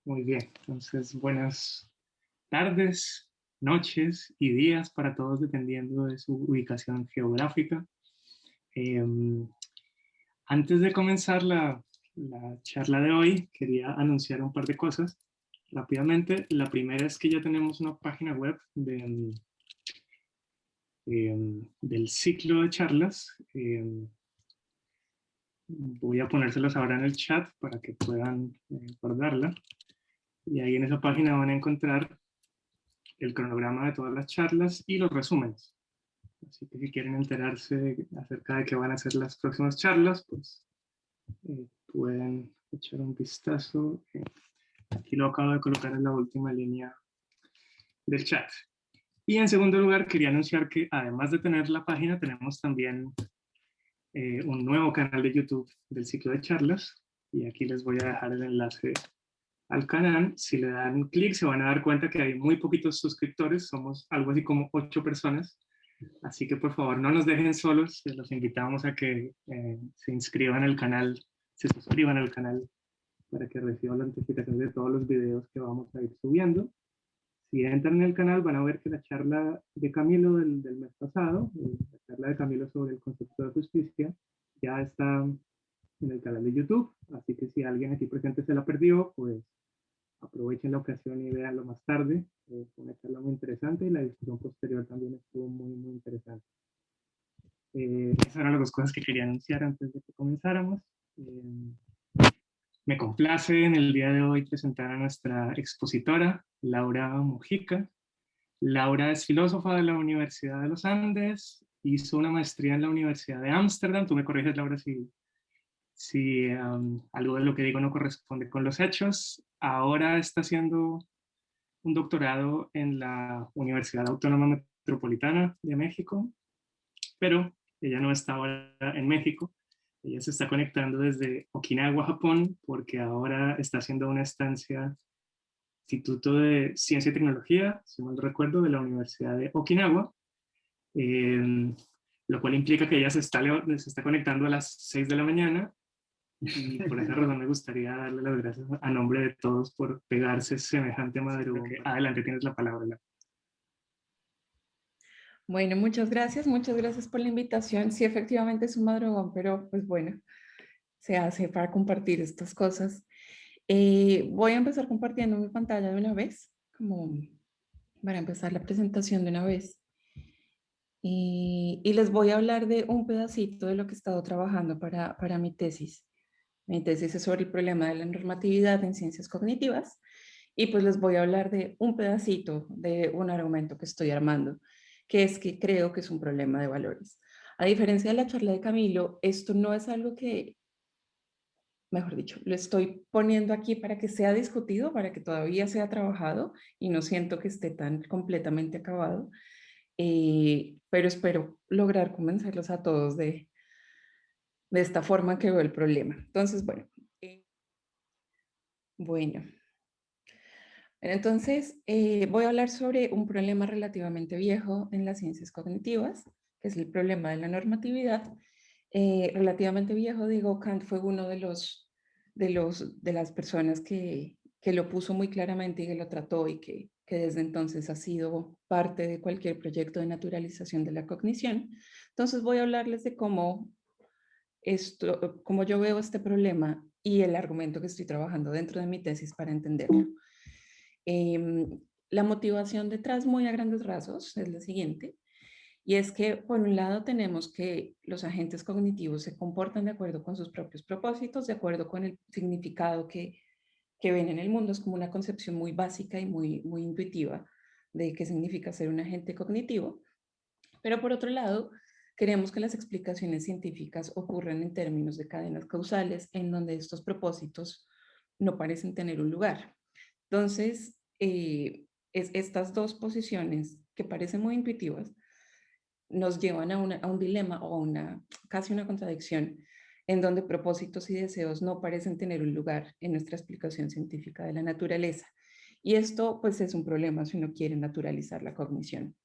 Muy bien, entonces buenas tardes, noches y días para todos dependiendo de su ubicación geográfica. Eh, Antes de comenzar la charla de hoy, quería anunciar un par de cosas rápidamente. La primera es que ya tenemos una página web del ciclo de charlas. Voy a ponérselos ahora en el chat para que puedan guardarla. Y ahí en esa página van a encontrar el cronograma de todas las charlas y los resúmenes. Así que si quieren enterarse acerca de qué van a ser las próximas charlas, pues pueden echar un vistazo. Aquí lo acabo de colocar en la última línea del chat. Y en segundo lugar, quería anunciar que además de tener la página, tenemos también un nuevo canal de YouTube del ciclo de charlas. Y aquí les voy a dejar el enlace al canal. Si le dan clic, se van a dar cuenta que hay muy poquitos suscriptores. Somos algo así como 8 personas. Así que por favor no nos dejen solos, los invitamos a que se inscriban al canal, se suscriban al canal para que reciban la notificación de todos los videos que vamos a ir subiendo. Si entran en el canal van a ver que la charla de Camilo del mes pasado, la charla de Camilo sobre el concepto de justicia, ya está en el canal de YouTube, así que si alguien aquí presente se la perdió, pues aprovechen la ocasión y véanlo más tarde. Fue una charla muy interesante y la discusión posterior también estuvo muy interesante. Esas eran las dos cosas que quería anunciar antes de que comenzáramos. Me complace en el día de hoy presentar a nuestra expositora, Laura Mujica. Laura es filósofa de la Universidad de los Andes, hizo una maestría en la Universidad de Ámsterdam. Tú me corriges, Laura, si algo de lo que digo no corresponde con los hechos. Ahora está haciendo un doctorado en la Universidad Autónoma Metropolitana de México, pero ella no está ahora en México. Ella se está conectando desde Okinawa, Japón, porque ahora está haciendo una estancia en el Instituto de Ciencia y Tecnología, si mal recuerdo, de la Universidad de Okinawa, eh, lo cual implica que ella se está conectando a las 6 de la mañana y por esa razón me gustaría darle las gracias a nombre de todos por pegarse semejante madrugada. Adelante, tienes la palabra. Bueno, muchas gracias por la invitación. Sí, efectivamente es un madrugón, pero pues bueno, se hace para compartir estas cosas. Voy a empezar compartiendo mi pantalla de una vez, como para empezar la presentación de una vez. Y les voy a hablar de un pedacito de lo que he estado trabajando para mi tesis. Mi tesis es sobre el problema de la normatividad en ciencias cognitivas y pues les voy a hablar de un pedacito de un argumento que estoy armando, que es que creo que es un problema de valores. A diferencia de la charla de Camilo, esto no es algo que, mejor dicho, lo estoy poniendo aquí para que sea discutido, para que todavía sea trabajado y no siento que esté tan completamente acabado, pero espero lograr convencerlos a todos de esta forma que veo el problema. Entonces, bueno. Entonces, voy a hablar sobre un problema relativamente viejo en las ciencias cognitivas, que es el problema de la normatividad. Relativamente viejo, digo, Kant fue uno de las personas que lo puso muy claramente y que lo trató y que desde entonces ha sido parte de cualquier proyecto de naturalización de la cognición. Entonces, voy a hablarles de cómo yo veo este problema y el argumento que estoy trabajando dentro de mi tesis para entenderlo. La motivación detrás, muy a grandes rasgos, es la siguiente, y es que por un lado tenemos que los agentes cognitivos se comportan de acuerdo con sus propios propósitos, de acuerdo con el significado que ven en el mundo. Es como una concepción muy básica y muy intuitiva de qué significa ser un agente cognitivo, pero por otro lado, queremos que las explicaciones científicas ocurran en términos de cadenas causales en donde estos propósitos no parecen tener un lugar. Entonces, estas dos posiciones que parecen muy intuitivas nos llevan a un dilema o casi una contradicción en donde propósitos y deseos no parecen tener un lugar en nuestra explicación científica de la naturaleza. Y esto pues es un problema si uno quiere naturalizar la cognición.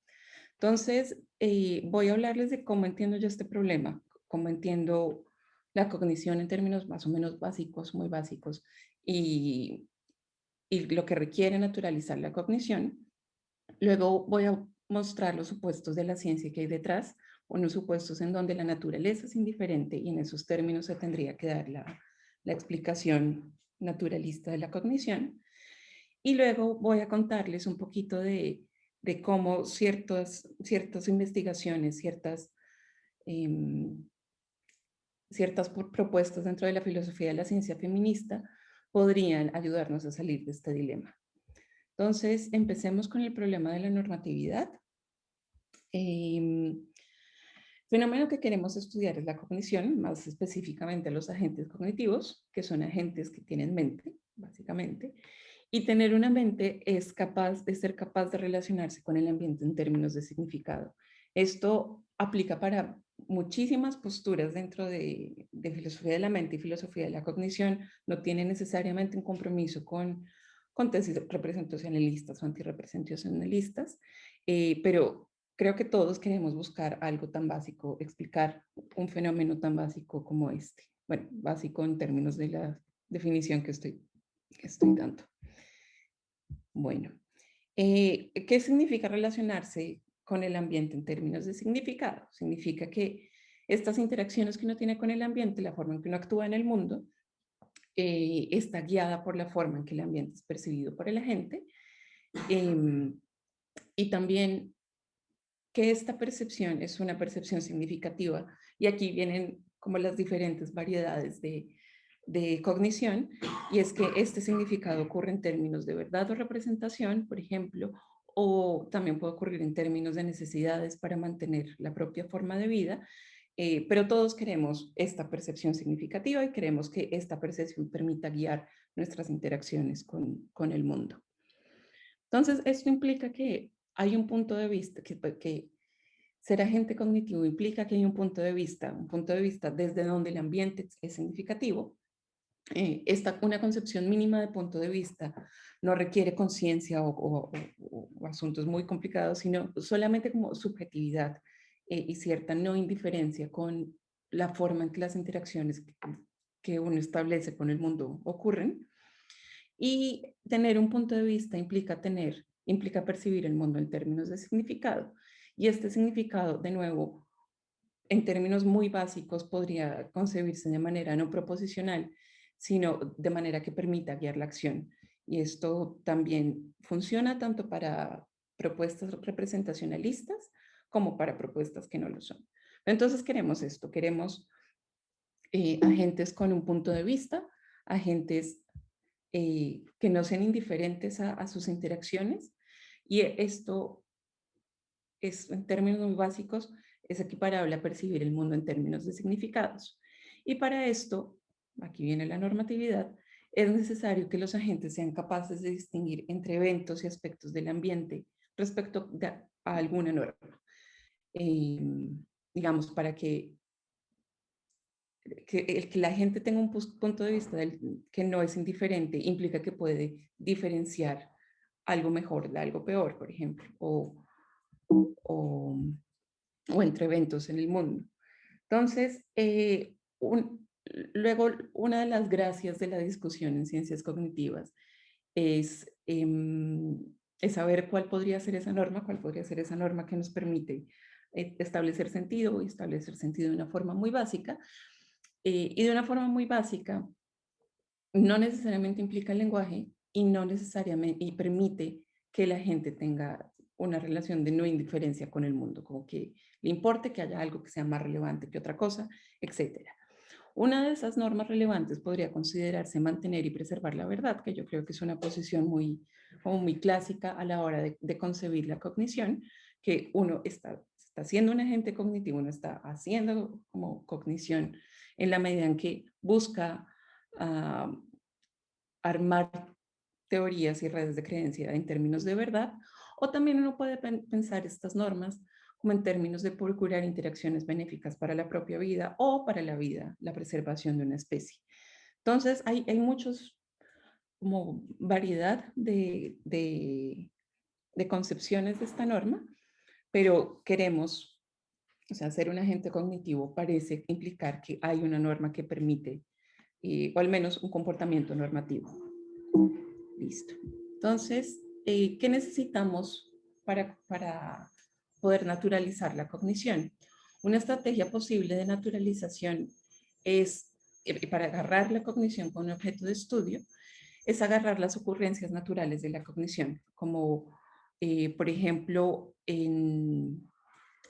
Entonces, voy a hablarles de cómo entiendo yo este problema, cómo entiendo la cognición en términos más o menos básicos, muy básicos, y y lo que requiere naturalizar la cognición. Luego voy a mostrar los supuestos de la ciencia que hay detrás, unos supuestos en donde la naturaleza es indiferente y en esos términos se tendría que dar la explicación naturalista de la cognición. Y luego voy a contarles un poquito de cómo ciertas investigaciones, ciertas propuestas dentro de la filosofía de la ciencia feminista podrían ayudarnos a salir de este dilema. Entonces, empecemos con el problema de la normatividad. El fenómeno que queremos estudiar es la cognición, más específicamente los agentes cognitivos, que son agentes que tienen mente, básicamente. Y tener una mente es ser capaz de relacionarse con el ambiente en términos de significado. Esto aplica para muchísimas posturas dentro de filosofía de la mente y filosofía de la cognición. No tiene necesariamente un compromiso con tesis representacionalistas o antirrepresentacionalistas, pero creo que todos queremos buscar algo tan básico, explicar un fenómeno tan básico como este. Bueno, básico en términos de la definición que estoy dando. Bueno, ¿qué significa relacionarse con el ambiente en términos de significado? Significa que estas interacciones que uno tiene con el ambiente, la forma en que uno actúa en el mundo, está guiada por la forma en que el ambiente es percibido por el agente, y también que esta percepción es una percepción significativa. Y aquí vienen como las diferentes variedades de cognición, y es que este significado ocurre en términos de verdad o representación, por ejemplo, o también puede ocurrir en términos de necesidades para mantener la propia forma de vida, pero todos queremos esta percepción significativa y queremos que esta percepción permita guiar nuestras interacciones con el mundo. Entonces, esto implica que hay un punto de vista, que ser agente cognitivo implica que hay un punto de vista desde donde el ambiente es significativo. Una concepción mínima de punto de vista no requiere conciencia o asuntos muy complicados, sino solamente como subjetividad y cierta no indiferencia con la forma en que las interacciones que uno establece con el mundo ocurren. Y tener un punto de vista implica percibir el mundo en términos de significado. Y este significado, de nuevo, en términos muy básicos, podría concebirse de manera no proposicional, sino de manera que permita guiar la acción. Y esto también funciona tanto para propuestas representacionalistas como para propuestas que no lo son. Entonces queremos esto, queremos agentes con un punto de vista, agentes que no sean indiferentes a sus interacciones, y esto es, en términos muy básicos, es equiparable a percibir el mundo en términos de significados. Y para esto, aquí viene la normatividad, es necesario que los agentes sean capaces de distinguir entre eventos y aspectos del ambiente respecto a alguna norma. Digamos, para que la gente tenga un punto de vista que no es indiferente, implica que puede diferenciar algo mejor de algo peor, por ejemplo, o, o entre eventos en el mundo. Entonces, luego, una de las gracias de la discusión en ciencias cognitivas es, es saber cuál podría ser esa norma que nos permite establecer sentido y establecer sentido de una forma muy básica. Y de una forma muy básica, no necesariamente implica el lenguaje y no necesariamente y permite que la gente tenga una relación de no indiferencia con el mundo, como que le importe que haya algo que sea más relevante que otra cosa, etc. Una de esas normas relevantes podría considerarse mantener y preservar la verdad, que yo creo que es una posición como muy clásica a la hora de concebir la cognición, que uno está haciendo un agente cognitivo, uno está haciendo como cognición en la medida en que busca uh, armar teorías y redes de creencia en términos de verdad, o también uno puede pensar estas normas como en términos de procurar interacciones benéficas para la propia vida o para la vida, la preservación de una especie. Entonces, hay muchos, como variedad de concepciones de esta norma, pero queremos, o sea, ser un agente cognitivo parece implicar que hay una norma que permite, o al menos un comportamiento normativo. Listo. Entonces, ¿qué necesitamos para poder naturalizar la cognición? Una estrategia posible de naturalización es, para agarrar la cognición con un objeto de estudio, es agarrar las ocurrencias naturales de la cognición, como por ejemplo en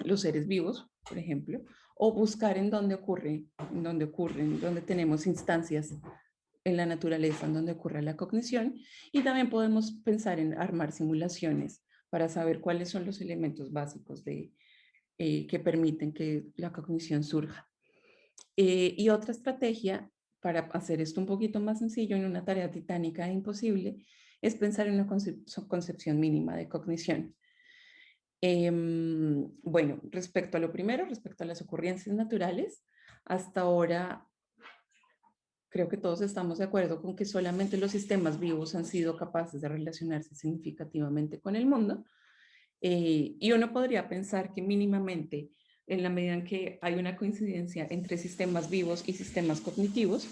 los seres vivos, por ejemplo, o buscar en dónde ocurren, dónde tenemos instancias en la naturaleza en donde ocurre la cognición, y también podemos pensar en armar simulaciones para saber cuáles son los elementos básicos que permiten que la cognición surja. Y otra estrategia para hacer esto un poquito más sencillo en una tarea titánica e imposible es pensar en una concepción mínima de cognición. Bueno, respecto a lo primero, respecto a las ocurrencias naturales, hasta ahora creo que todos estamos de acuerdo con que solamente los sistemas vivos han sido capaces de relacionarse significativamente con el mundo. Y uno podría pensar que mínimamente, en la medida en que hay una coincidencia entre sistemas vivos y sistemas cognitivos,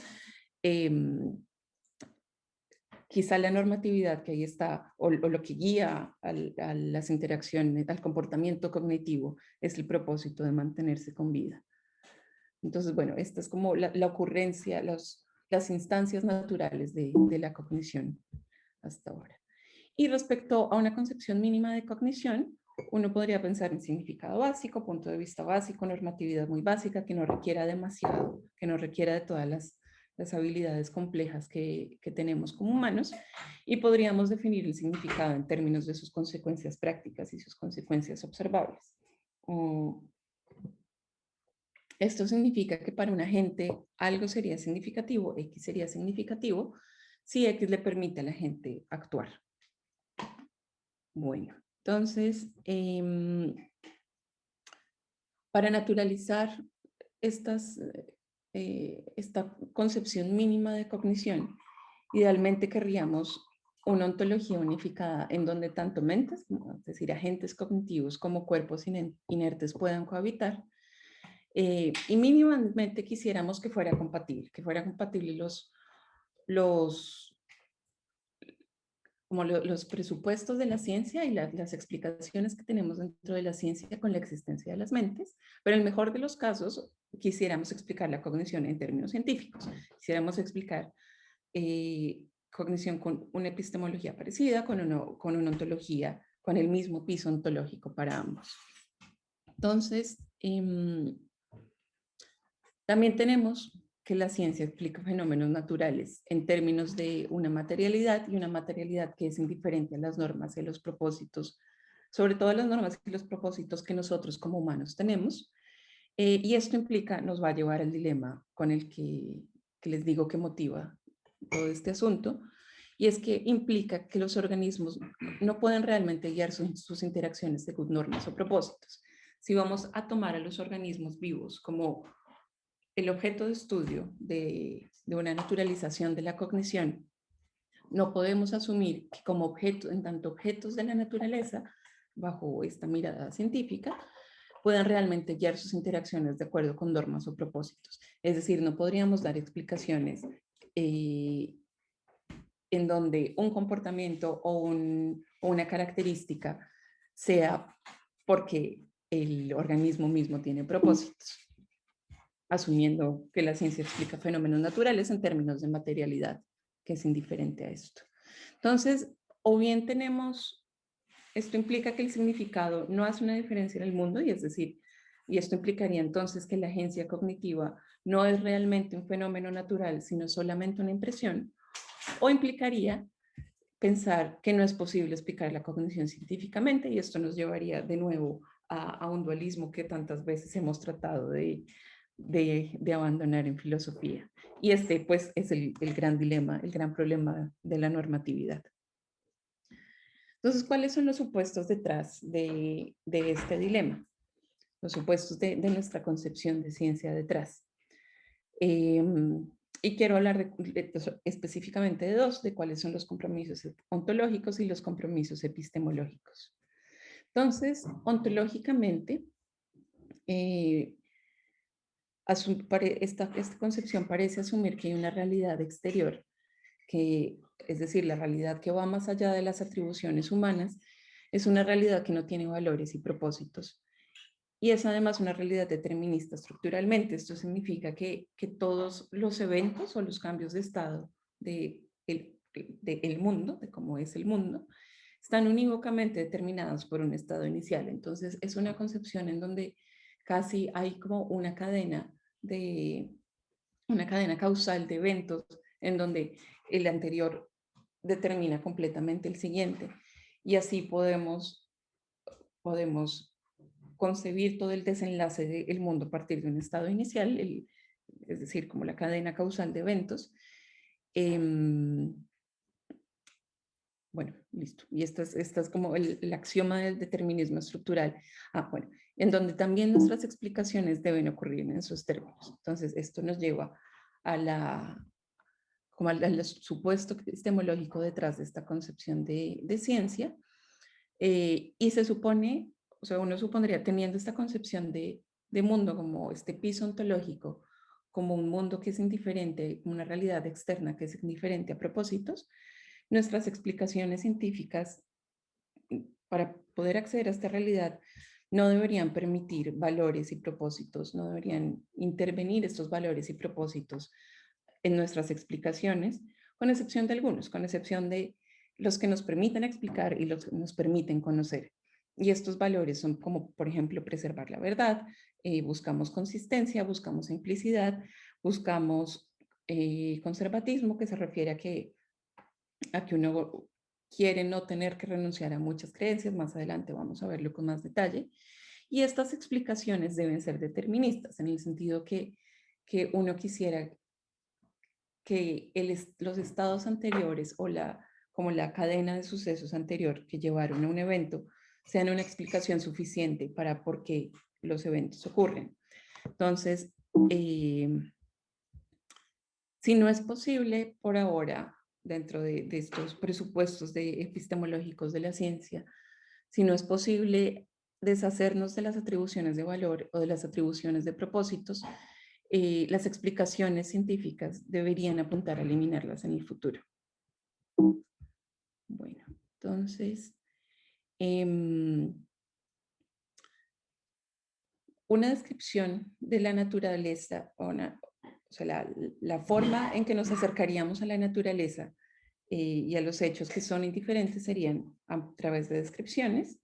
quizá la normatividad que ahí está, o lo que guía a las interacciones, al comportamiento cognitivo, es el propósito de mantenerse con vida. Entonces, bueno, esta es como la ocurrencia, las instancias naturales de la cognición hasta ahora. Y respecto a una concepción mínima de cognición, uno podría pensar en significado básico, punto de vista básico, normatividad muy básica, que no requiera demasiado, que no requiera de todas las habilidades complejas que tenemos como humanos, y podríamos definir el significado en términos de sus consecuencias prácticas y sus consecuencias observables. Esto significa que para un agente algo sería significativo, X sería significativo, si X le permite a la gente actuar. Bueno, entonces, para naturalizar esta concepción mínima de cognición, idealmente querríamos una ontología unificada en donde tanto mentes, es decir, agentes cognitivos, como cuerpos inertes puedan cohabitar. Y mínimamente quisiéramos que fuera compatible los presupuestos de la ciencia y las explicaciones que tenemos dentro de la ciencia con la existencia de las mentes, pero en el mejor de los casos quisiéramos explicar la cognición en términos científicos, quisiéramos explicar cognición con una epistemología parecida, con una ontología, con el mismo piso ontológico para ambos. Entonces, también tenemos que la ciencia explica fenómenos naturales en términos de una materialidad, y una materialidad que es indiferente a las normas y a los propósitos, sobre todo las normas y los propósitos que nosotros como humanos tenemos. Y esto nos va a llevar al dilema con el que les digo que motiva todo este asunto, y es que implica que los organismos no pueden realmente guiar sus interacciones según normas o propósitos. Si vamos a tomar a los organismos vivos como el objeto de estudio de una naturalización de la cognición, no podemos asumir que como objeto, en tanto objetos de la naturaleza, bajo esta mirada científica, puedan realmente guiar sus interacciones de acuerdo con normas o propósitos. Es decir, no podríamos dar explicaciones en donde un comportamiento o una característica sea porque el organismo mismo tiene propósitos, asumiendo que la ciencia explica fenómenos naturales en términos de materialidad, que es indiferente a esto. Entonces, o bien esto implica que el significado no hace una diferencia en el mundo, y es decir, y esto implicaría entonces que la agencia cognitiva no es realmente un fenómeno natural, sino solamente una impresión, o implicaría pensar que no es posible explicar la cognición científicamente, y esto nos llevaría de nuevo a un dualismo que tantas veces hemos tratado de abandonar en filosofía. Y este, pues, es el gran dilema, el gran problema de la normatividad. Entonces, ¿cuáles son los supuestos detrás de este dilema? Los supuestos de nuestra concepción de ciencia detrás. Y quiero hablar específicamente de dos, de cuáles son los compromisos ontológicos y los compromisos epistemológicos. Entonces, ontológicamente, esta concepción parece asumir que hay una realidad exterior que es decir, la realidad que va más allá de las atribuciones humanas, es una realidad que no tiene valores y propósitos. Y es además una realidad determinista estructuralmente. Esto significa que todos los eventos o los cambios de estado del mundo, de cómo es el mundo, están unívocamente determinados por un estado inicial. Entonces, es una concepción en donde casi hay como una cadena causal de eventos en donde el anterior determina completamente el siguiente. Y así podemos concebir todo el desenlace del mundo a partir de un estado inicial, es decir, como la cadena causal de eventos. Bueno, listo. Y esta es como el axioma del determinismo estructural. Bueno, en donde también nuestras explicaciones deben ocurrir en esos términos. Entonces, esto nos lleva como al supuesto epistemológico detrás de esta concepción de ciencia. Y se supone, o sea, uno supondría, teniendo esta concepción de mundo como este piso ontológico, como un mundo que es indiferente, una realidad externa que es indiferente a propósitos, nuestras explicaciones científicas para poder acceder a esta realidad no deberían permitir valores y propósitos, no deberían intervenir estos valores y propósitos en nuestras explicaciones, con excepción de algunos, con excepción de los que nos permiten explicar y los que nos permiten conocer. Y estos valores son como, por ejemplo, preservar la verdad, buscamos consistencia, buscamos simplicidad, buscamos conservatismo, que se refiere a que uno quiere no tener que renunciar a muchas creencias. Más adelante vamos a verlo con más detalle. Y estas explicaciones deben ser deterministas, en el sentido que uno quisiera que los estados anteriores o como la cadena de sucesos anterior que llevaron a un evento sean una explicación suficiente para por qué los eventos ocurren. Entonces, si no es posible por ahora, dentro de estos presupuestos epistemológicos de la ciencia, si no es posible deshacernos de las atribuciones de valor o de las atribuciones de propósitos, las explicaciones científicas deberían apuntar a eliminarlas en el futuro. Bueno, entonces, una descripción de la naturaleza, o sea, la forma en que nos acercaríamos a la naturaleza y a los hechos que son indiferentes serían a través de descripciones,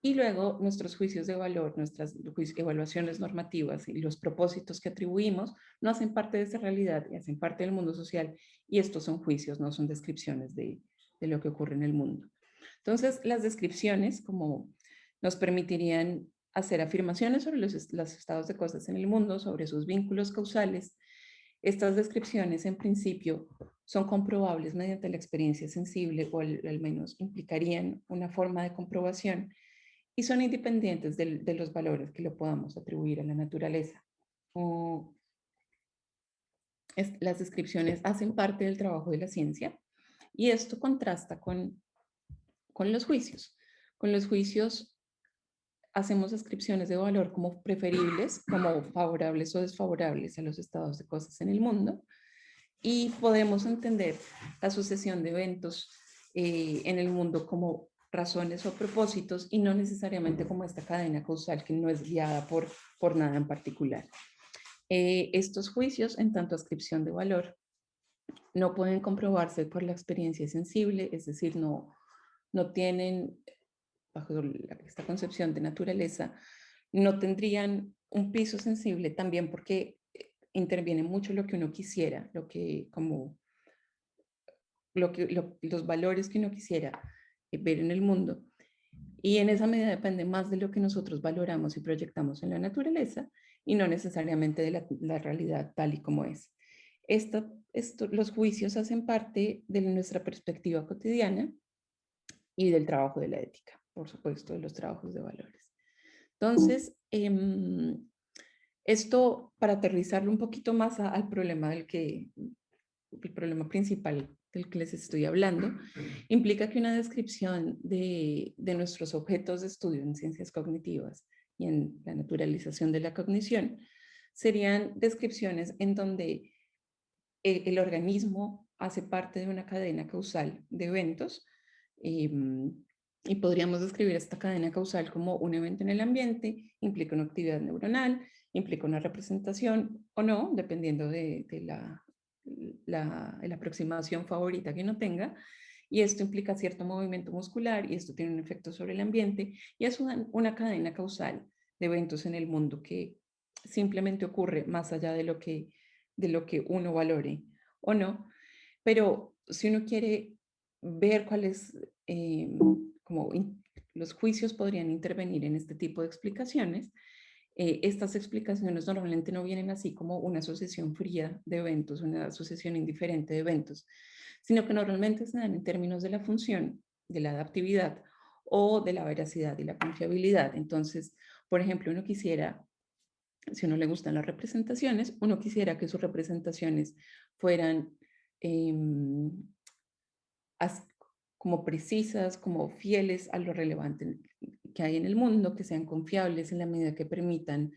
y luego nuestros juicios de valor, nuestras evaluaciones normativas y los propósitos que atribuimos no hacen parte de esa realidad y hacen parte del mundo social, y estos son juicios, no son descripciones de lo que ocurre en el mundo. Entonces, las descripciones como nos permitirían hacer afirmaciones sobre los estados de cosas en el mundo, sobre sus vínculos causales. Estas descripciones, en principio, son comprobables mediante la experiencia sensible, o al menos implicarían una forma de comprobación, y son independientes de los valores que le podamos atribuir a la naturaleza. Las descripciones hacen parte del trabajo de la ciencia, y esto contrasta con los juicios. Con los juicios hacemos descripciones de valor como preferibles, como favorables o desfavorables a los estados de cosas en el mundo, y podemos entender la sucesión de eventos en el mundo como razones o propósitos, y no necesariamente como esta cadena causal que no es guiada por nada en particular. Estos juicios, en tanto ascripción de valor, no pueden comprobarse por la experiencia sensible, es decir, no tienen, bajo esta concepción de naturaleza, no tendrían un piso sensible, también porque interviene mucho lo que uno quisiera, los valores que uno quisiera ver en el mundo. Y en esa medida depende más de lo que nosotros valoramos y proyectamos en la naturaleza, y no necesariamente de la realidad tal y como es. Los juicios hacen parte de nuestra perspectiva cotidiana y del trabajo de la ética, por supuesto, de los trabajos de valores. Entonces, esto, para aterrizarlo un poquito más al problema el problema principal del que les estoy hablando, implica que una descripción de nuestros objetos de estudio en ciencias cognitivas y en la naturalización de la cognición serían descripciones en donde el organismo hace parte de una cadena causal de eventos. Y podríamos describir esta cadena causal como un evento en el ambiente, implica una actividad neuronal, implica una representación o no, dependiendo de la aproximación favorita que uno tenga. Y esto implica cierto movimiento muscular y esto tiene un efecto sobre el ambiente y es una cadena causal de eventos en el mundo que simplemente ocurre más allá de lo que uno valore o no. Pero si uno quiere ver cuáles, como los juicios podrían intervenir en este tipo de explicaciones, estas explicaciones normalmente no vienen así como una asociación fría de eventos, una asociación indiferente de eventos, sino que normalmente se dan en términos de la función, de la adaptividad o de la veracidad y la confiabilidad. Entonces, por ejemplo, uno quisiera, si a uno le gustan las representaciones, uno quisiera que sus representaciones fueran em, como precisas, como fieles a lo relevante que hay en el mundo, que sean confiables en la medida que permitan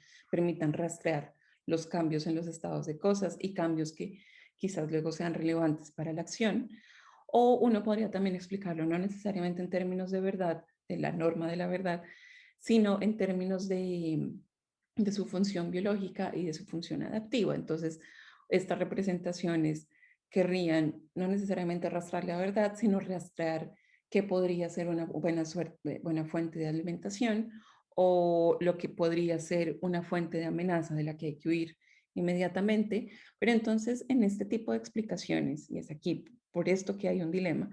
rastrear los cambios en los estados de cosas y cambios que quizás luego sean relevantes para la acción. O uno podría también explicarlo no necesariamente en términos de verdad, de la norma de la verdad, sino en términos de su función biológica y de su función adaptiva. Entonces, estas representaciones querrían no necesariamente rastrear la verdad, sino rastrear qué podría ser una buena fuente de alimentación o lo que podría ser una fuente de amenaza de la que hay que huir inmediatamente. Pero entonces, en este tipo de explicaciones, y es aquí por esto que hay un dilema,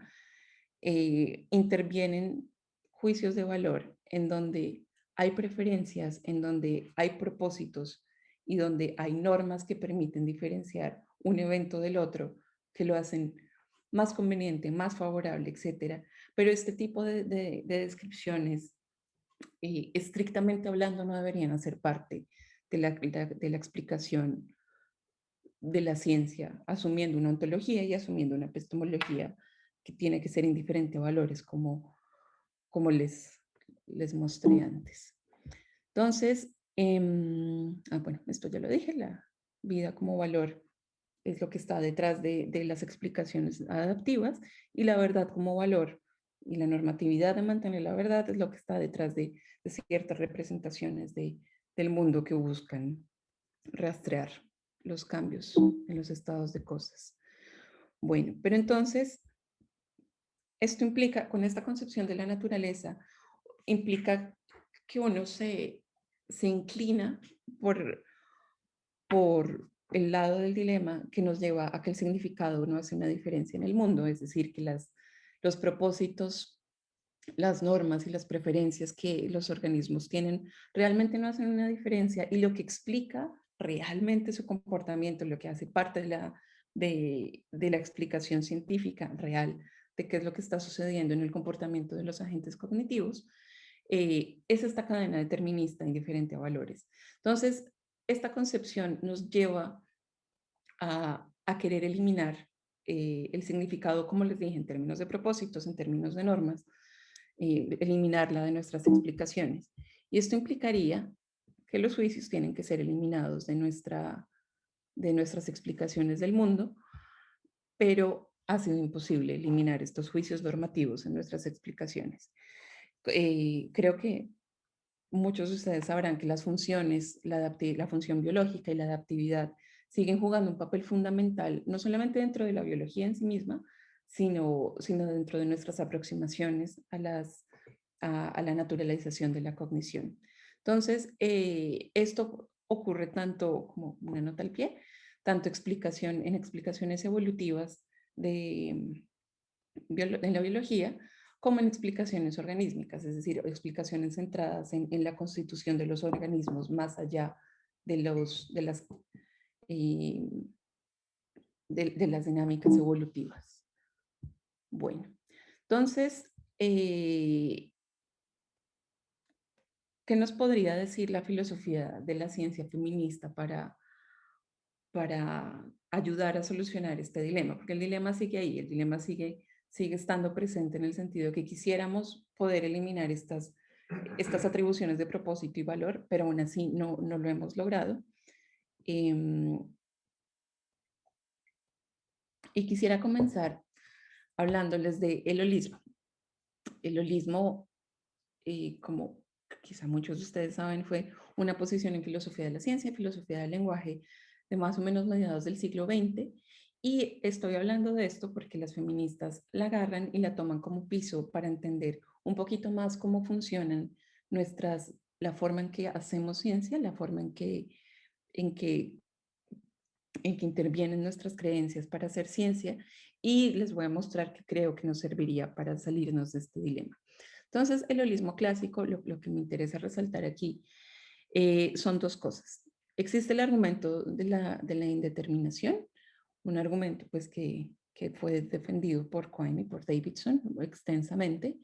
intervienen juicios de valor en donde hay preferencias, en donde hay propósitos y donde hay normas que permiten diferenciar un evento del otro, que lo hacen más conveniente, más favorable, etcétera. Pero este tipo de descripciones, estrictamente hablando, no deberían hacer parte de la explicación de la ciencia, asumiendo una ontología y asumiendo una epistemología que tiene que ser indiferente a valores como les mostré antes. Entonces, bueno, esto ya lo dije, la vida como valor es lo que está detrás de las explicaciones adaptivas y la verdad como valor y la normatividad de mantener la verdad es lo que está detrás de ciertas representaciones del mundo que buscan rastrear los cambios en los estados de cosas. Bueno, pero entonces, esto implica, con esta concepción de la naturaleza, implica que uno se inclina por el lado del dilema que nos lleva a que el significado no hace una diferencia en el mundo, es decir, que los propósitos, las normas y las preferencias que los organismos tienen realmente no hacen una diferencia y lo que explica realmente su comportamiento, lo que hace parte de la explicación científica real de qué es lo que está sucediendo en el comportamiento de los agentes cognitivos, es esta cadena determinista indiferente a valores. Entonces, esta concepción nos lleva a querer eliminar el significado, como les dije, en términos de propósitos, en términos de normas, eliminarla de nuestras explicaciones. Y esto implicaría que los juicios tienen que ser eliminados de nuestras explicaciones del mundo, pero ha sido imposible eliminar estos juicios normativos en nuestras explicaciones. Creo que muchos de ustedes sabrán que las funciones, la función biológica y la adaptividad siguen jugando un papel fundamental, no solamente dentro de la biología en sí misma, sino dentro de nuestras aproximaciones a la naturalización de la cognición. Entonces, esto ocurre tanto, como una nota al pie, tanto en explicaciones evolutivas de, en la biología, como en explicaciones organísmicas, es decir, explicaciones centradas en la constitución de los organismos más allá de eh, de las dinámicas evolutivas. Bueno, entonces, ¿qué nos podría decir la filosofía de la ciencia feminista para ayudar a solucionar este dilema? Porque el dilema sigue ahí, el dilema sigue estando presente en el sentido que quisiéramos poder eliminar estas atribuciones de propósito y valor, pero aún así no lo hemos logrado. Y quisiera comenzar hablándoles de el holismo. El holismo, como quizá muchos de ustedes saben, fue una posición en filosofía de la ciencia, en filosofía del lenguaje, de más o menos mediados del siglo XX. Y estoy hablando de esto porque las feministas la agarran y la toman como piso para entender un poquito más cómo funcionan la forma en que hacemos ciencia, la forma en que en que intervienen nuestras creencias para hacer ciencia, y les voy a mostrar que creo que nos serviría para salirnos de este dilema. Entonces, el holismo clásico, lo que me interesa resaltar aquí son dos cosas. Existe el argumento de la indeterminación, un argumento pues que fue defendido por Quine y por Davidson extensamente,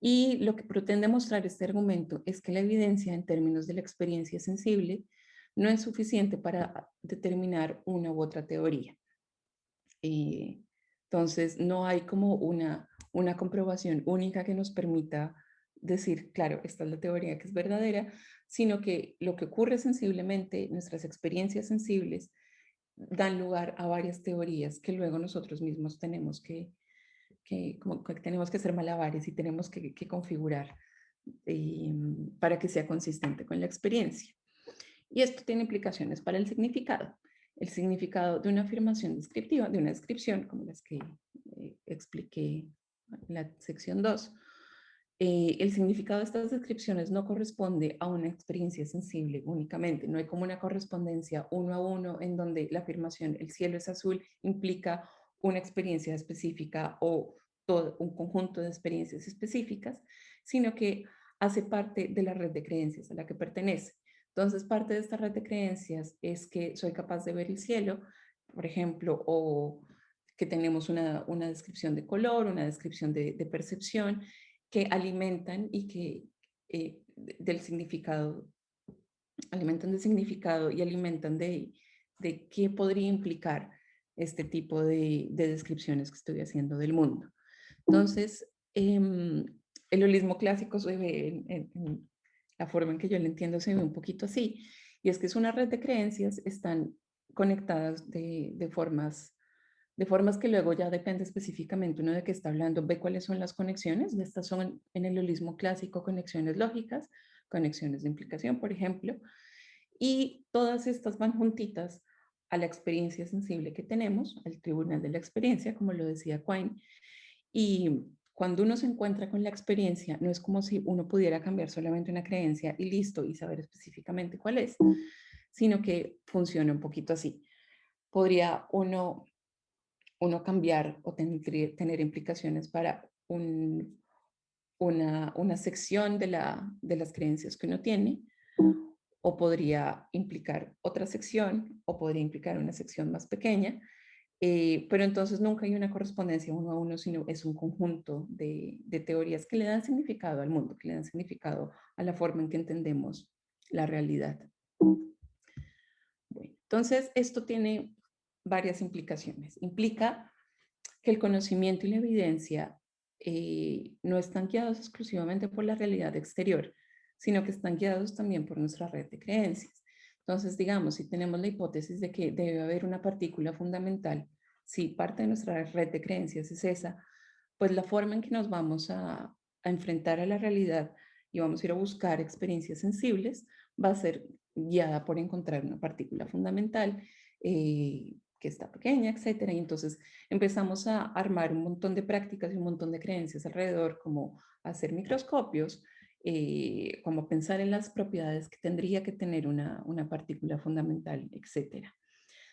y lo que pretende mostrar este argumento es que la evidencia en términos de la experiencia sensible no es suficiente para determinar una u otra teoría. Eh, entonces, no hay como una comprobación única que nos permita decir, claro, esta es la teoría que es verdadera, sino que lo que ocurre sensiblemente, nuestras experiencias sensibles, dan lugar a varias teorías que luego nosotros mismos tenemos como que tenemos que hacer malabares y tenemos que configurar para que sea consistente con la experiencia. Y esto tiene implicaciones para el significado. El significado de una afirmación descriptiva, de una descripción, como las que expliqué en la sección 2, el significado de estas descripciones no corresponde a una experiencia sensible únicamente. No hay como una correspondencia uno a uno en donde la afirmación el cielo es azul implica una experiencia específica o todo un conjunto de experiencias específicas, sino que hace parte de la red de creencias a la que pertenece. Entonces, parte de esta red de creencias es que soy capaz de ver el cielo, por ejemplo, o que tenemos una descripción de color, una descripción de percepción, que alimentan y que del significado, alimentan del significado y alimentan de qué podría implicar este tipo de descripciones que estoy haciendo del mundo. Entonces, el holismo clásico se ve en la forma en que yo lo entiendo, se ve un poquito así, y es que es una red de creencias, están conectadas de formas que luego ya depende específicamente uno de qué está hablando, ve cuáles son las conexiones, y estas son en el holismo clásico conexiones lógicas, conexiones de implicación, por ejemplo, y todas estas van juntitas a la experiencia sensible que tenemos, al tribunal de la experiencia, como lo decía Quine, y cuando uno se encuentra con la experiencia, no es como si uno pudiera cambiar solamente una creencia y listo, y saber específicamente cuál es, sino que funciona un poquito así. Podría uno cambiar o tener implicaciones para una sección de las creencias que uno tiene, o podría implicar otra sección, o podría implicar una sección más pequeña, pero entonces nunca hay una correspondencia uno a uno, sino es un conjunto de teorías que le dan significado al mundo, que le dan significado a la forma en que entendemos la realidad. Bueno, entonces esto tiene varias implicaciones. Implica que el conocimiento y la evidencia no están guiados exclusivamente por la realidad exterior, sino que están guiados también por nuestra red de creencias. Entonces, digamos, si tenemos la hipótesis de que debe haber una partícula fundamental, si parte de nuestra red de creencias es esa, pues la forma en que nos vamos a enfrentar a la realidad y vamos a ir a buscar experiencias sensibles va a ser guiada por encontrar una partícula fundamental que está pequeña, etcétera. Y entonces empezamos a armar un montón de prácticas y un montón de creencias alrededor, como hacer microscopios, como pensar en las propiedades que tendría que tener una partícula fundamental, etcétera.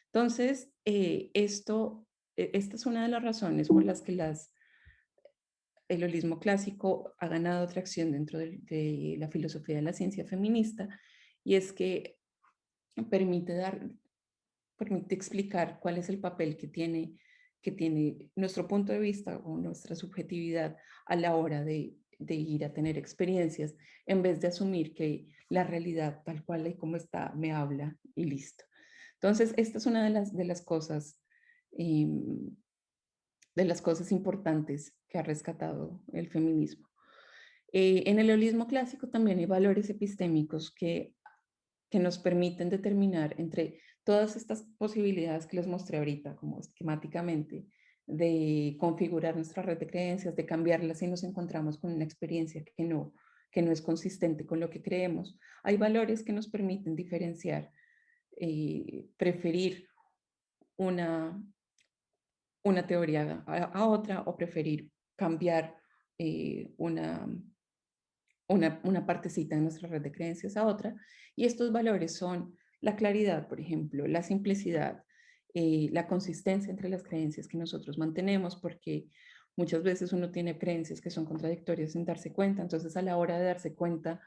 Entonces, esta es una de las razones por las que el holismo clásico ha ganado tracción dentro de la filosofía de la ciencia feminista, y es que permite permite explicar cuál es el papel que tiene nuestro punto de vista o nuestra subjetividad a la hora de ir a tener experiencias, en vez de asumir que la realidad tal cual y como está me habla y listo. Entonces, esta es una eh, de las cosas importantes que ha rescatado el feminismo. En el holismo clásico también hay valores epistémicos que nos permiten determinar entre todas estas posibilidades que les mostré ahorita, como esquemáticamente, de configurar nuestra red de creencias, de cambiarla si nos encontramos con una experiencia que no es consistente con lo que creemos. Hay valores que nos permiten diferenciar, preferir una, una teoría a otra o preferir cambiar una una partecita de nuestra red de creencias a otra. Y estos valores son la claridad, por ejemplo, la simplicidad, la consistencia entre las creencias que nosotros mantenemos, porque muchas veces uno tiene creencias que son contradictorias sin darse cuenta. Entonces, a la hora de darse cuenta,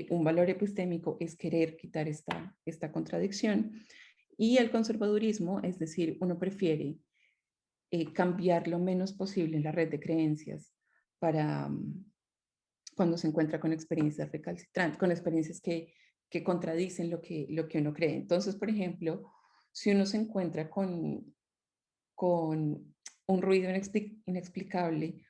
un valor epistémico es querer quitar esta contradicción. Y el conservadurismo, es decir, uno prefiere cambiar lo menos posible la red de creencias para, cuando se encuentra con experiencias recalcitrantes, con experiencias que contradicen lo que uno cree. Entonces, por ejemplo, si uno se encuentra con un ruido inexplicable,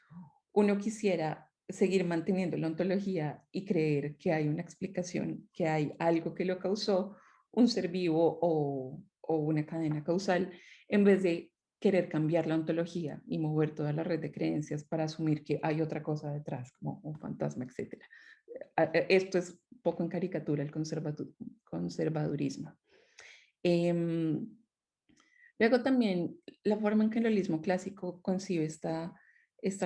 uno quisiera seguir manteniendo la ontología y creer que hay una explicación, que hay algo que lo causó, un ser vivo o una cadena causal, en vez de querer cambiar la ontología y mover toda la red de creencias para asumir que hay otra cosa detrás, como un fantasma, etc. Esto es un poco en caricatura el conservadurismo. Em, Luego también la forma en que el holismo clásico concibe esta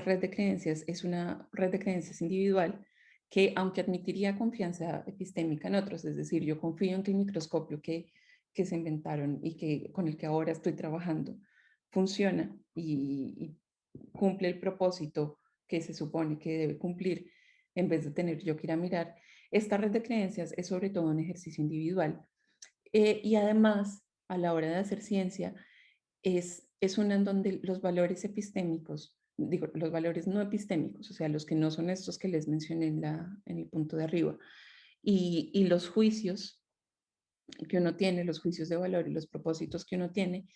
red de creencias es una red de creencias individual que, aunque admitiría confianza epistémica en otros, es decir, yo confío en que el microscopio que se inventaron y con el que ahora estoy trabajando funciona y cumple el propósito que se supone que debe cumplir en vez de tener yo que ir a mirar, esta red de creencias es sobre todo un ejercicio individual. Y además, a la hora de hacer ciencia, es una en donde los valores epistémicos, digo, los valores no epistémicos, o sea, los que no son estos que les mencioné en el punto de arriba, y los juicios que uno tiene, los juicios de valor y los propósitos que uno tiene,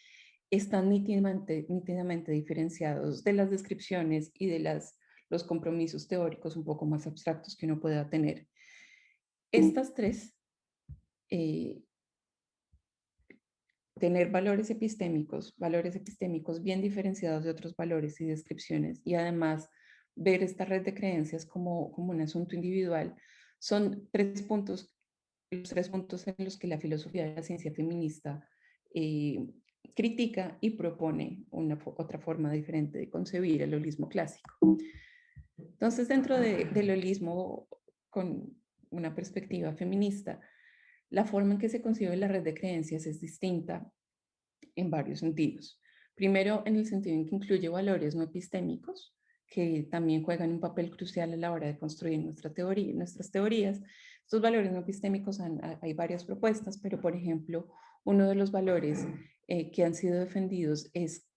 están nítidamente diferenciados de las descripciones y de los compromisos teóricos un poco más abstractos que uno pueda tener. Estas tres, eh, tener valores epistémicos bien diferenciados de otros valores y descripciones, y además ver esta red de creencias como un asunto individual, son los tres puntos en los que la filosofía de la ciencia feminista eh, critica y propone otra forma diferente de concebir el holismo clásico. Entonces, dentro del holismo con una perspectiva feminista, la forma en que se concibe la red de creencias es distinta en varios sentidos. Primero, en el sentido en que incluye valores no epistémicos, que también juegan un papel crucial a la hora de construir nuestras teorías. Estos valores no epistémicos, hay varias propuestas, pero por ejemplo, uno de los valores que han sido defendidos es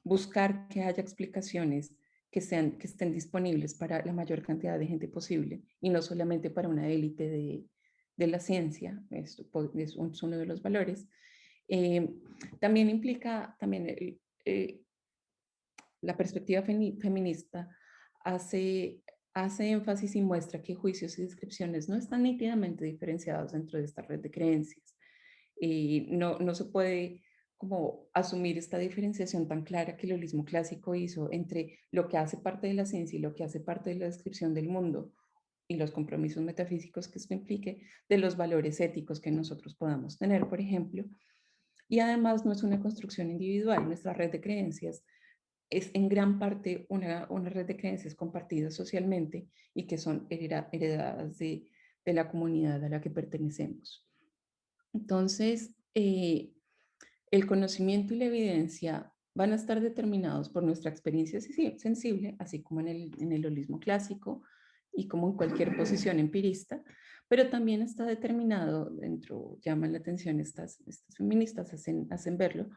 buscar que haya explicaciones que estén disponibles para la mayor cantidad de gente posible y no solamente para una élite de la ciencia. Esto es uno de los valores. También implica, la perspectiva feminista hace, hace énfasis y muestra que juicios y descripciones no están nítidamente diferenciados dentro de esta red de creencias. No se puede como asumir esta diferenciación tan clara que el holismo clásico hizo entre lo que hace parte de la ciencia y lo que hace parte de la descripción del mundo y los compromisos metafísicos que esto implique, de los valores éticos que nosotros podamos tener, por ejemplo. Y además no es una construcción individual, nuestra red de creencias es en gran parte una red de creencias compartidas socialmente y que son heredadas de la comunidad a la que pertenecemos. Entonces, el conocimiento y la evidencia van a estar determinados por nuestra experiencia sensible, así como en el holismo clásico y como en cualquier posición empirista, pero también está determinado llaman la atención estas feministas, hacen verlo,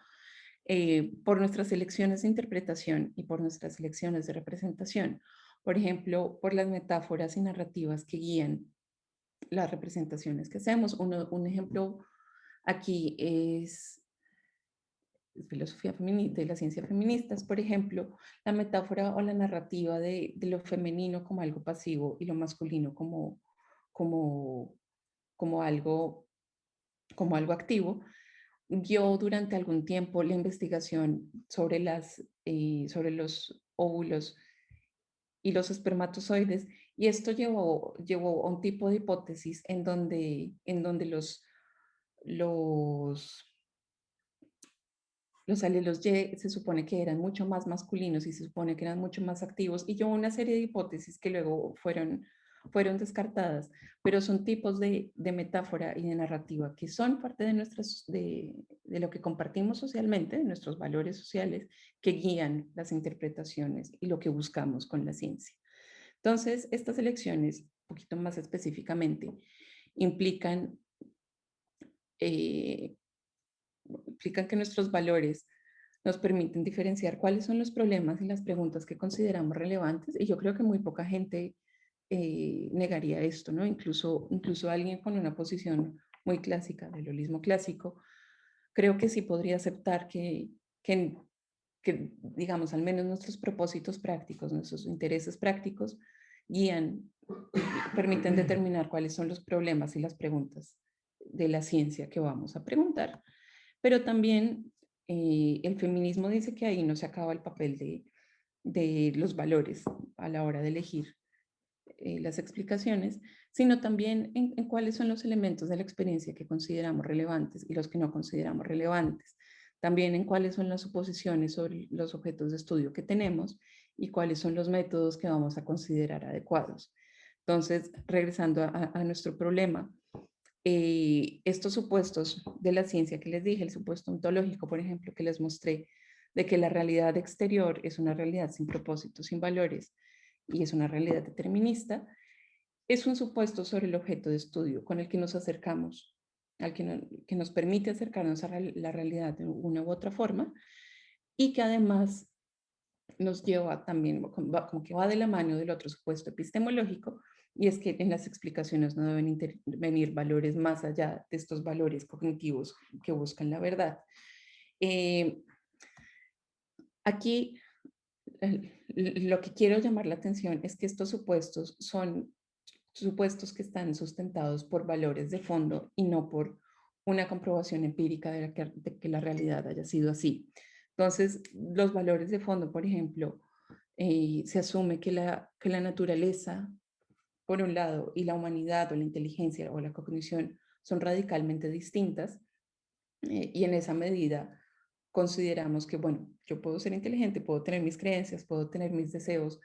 por nuestras elecciones de interpretación y por nuestras elecciones de representación. Por ejemplo, por las metáforas y narrativas que guían las representaciones que hacemos. Un ejemplo aquí es filosofía feminista, de la ciencia feministas, por ejemplo, la metáfora o la narrativa de lo femenino como algo pasivo y lo masculino como, como algo como algo activo, guió durante algún tiempo la investigación sobre los óvulos y los espermatozoides, y esto llevó a un tipo de hipótesis en donde los, los alelos Y se supone que eran mucho más masculinos y se supone que eran mucho más activos, y llevó una serie de hipótesis que luego fueron descartadas, pero son tipos de metáfora y de narrativa que son parte de lo que compartimos socialmente, de nuestros valores sociales, que guían las interpretaciones y lo que buscamos con la ciencia. Entonces, estas elecciones, un poquito más específicamente, implican, eh, implican que nuestros valores nos permiten diferenciar cuáles son los problemas y las preguntas que consideramos relevantes, y yo creo que muy poca gente negaría esto, ¿no? Incluso alguien con una posición muy clásica del holismo clásico, creo que sí podría aceptar que, digamos, al menos nuestros propósitos prácticos, nuestros intereses prácticos, guían, permiten determinar cuáles son los problemas y las preguntas de la ciencia que vamos a preguntar. Pero también el feminismo dice que ahí no se acaba el papel de los valores a la hora de elegir las explicaciones, sino también en cuáles son los elementos de la experiencia que consideramos relevantes y los que no consideramos relevantes. También en cuáles son las suposiciones sobre los objetos de estudio que tenemos y cuáles son los métodos que vamos a considerar adecuados. Entonces, regresando a nuestro problema, estos supuestos de la ciencia que les dije, el supuesto ontológico, por ejemplo, que les mostré, de que la realidad exterior es una realidad sin propósitos, sin valores, y es una realidad determinista, es un supuesto sobre el objeto de estudio con el que nos acercamos, que nos permite acercarnos a la realidad de una u otra forma, y que además nos lleva también, como que va de la mano del otro supuesto epistemológico, y es que en las explicaciones no deben intervenir valores más allá de estos valores cognitivos que buscan la verdad. Eh, Aquí lo que quiero llamar la atención es que estos supuestos son supuestos que están sustentados por valores de fondo y no por una comprobación empírica de que la realidad haya sido así. Entonces, los valores de fondo, por ejemplo, se asume que la naturaleza, por un lado, y la humanidad o la inteligencia o la cognición son radicalmente distintas, y en esa medida consideramos que, bueno, yo puedo ser inteligente, puedo tener mis creencias, puedo tener mis deseos,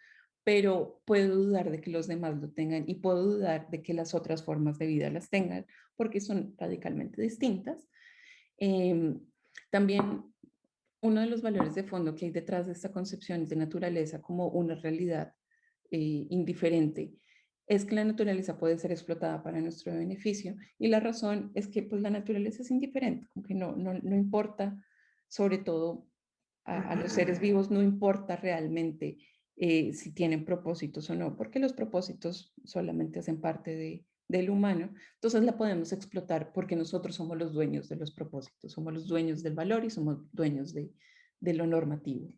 pero puedo dudar de que los demás lo tengan y puedo dudar de que las otras formas de vida las tengan porque son radicalmente distintas. Eh, También uno de los valores de fondo que hay detrás de esta concepción de naturaleza como una realidad indiferente es que la naturaleza puede ser explotada para nuestro beneficio, y la razón es que pues la naturaleza es indiferente, como que no importa, sobre todo a los seres vivos no importa realmente si tienen propósitos o no, porque los propósitos solamente hacen parte del humano. Entonces la podemos explotar porque nosotros somos los dueños de los propósitos, somos los dueños del valor y somos dueños de lo normativo.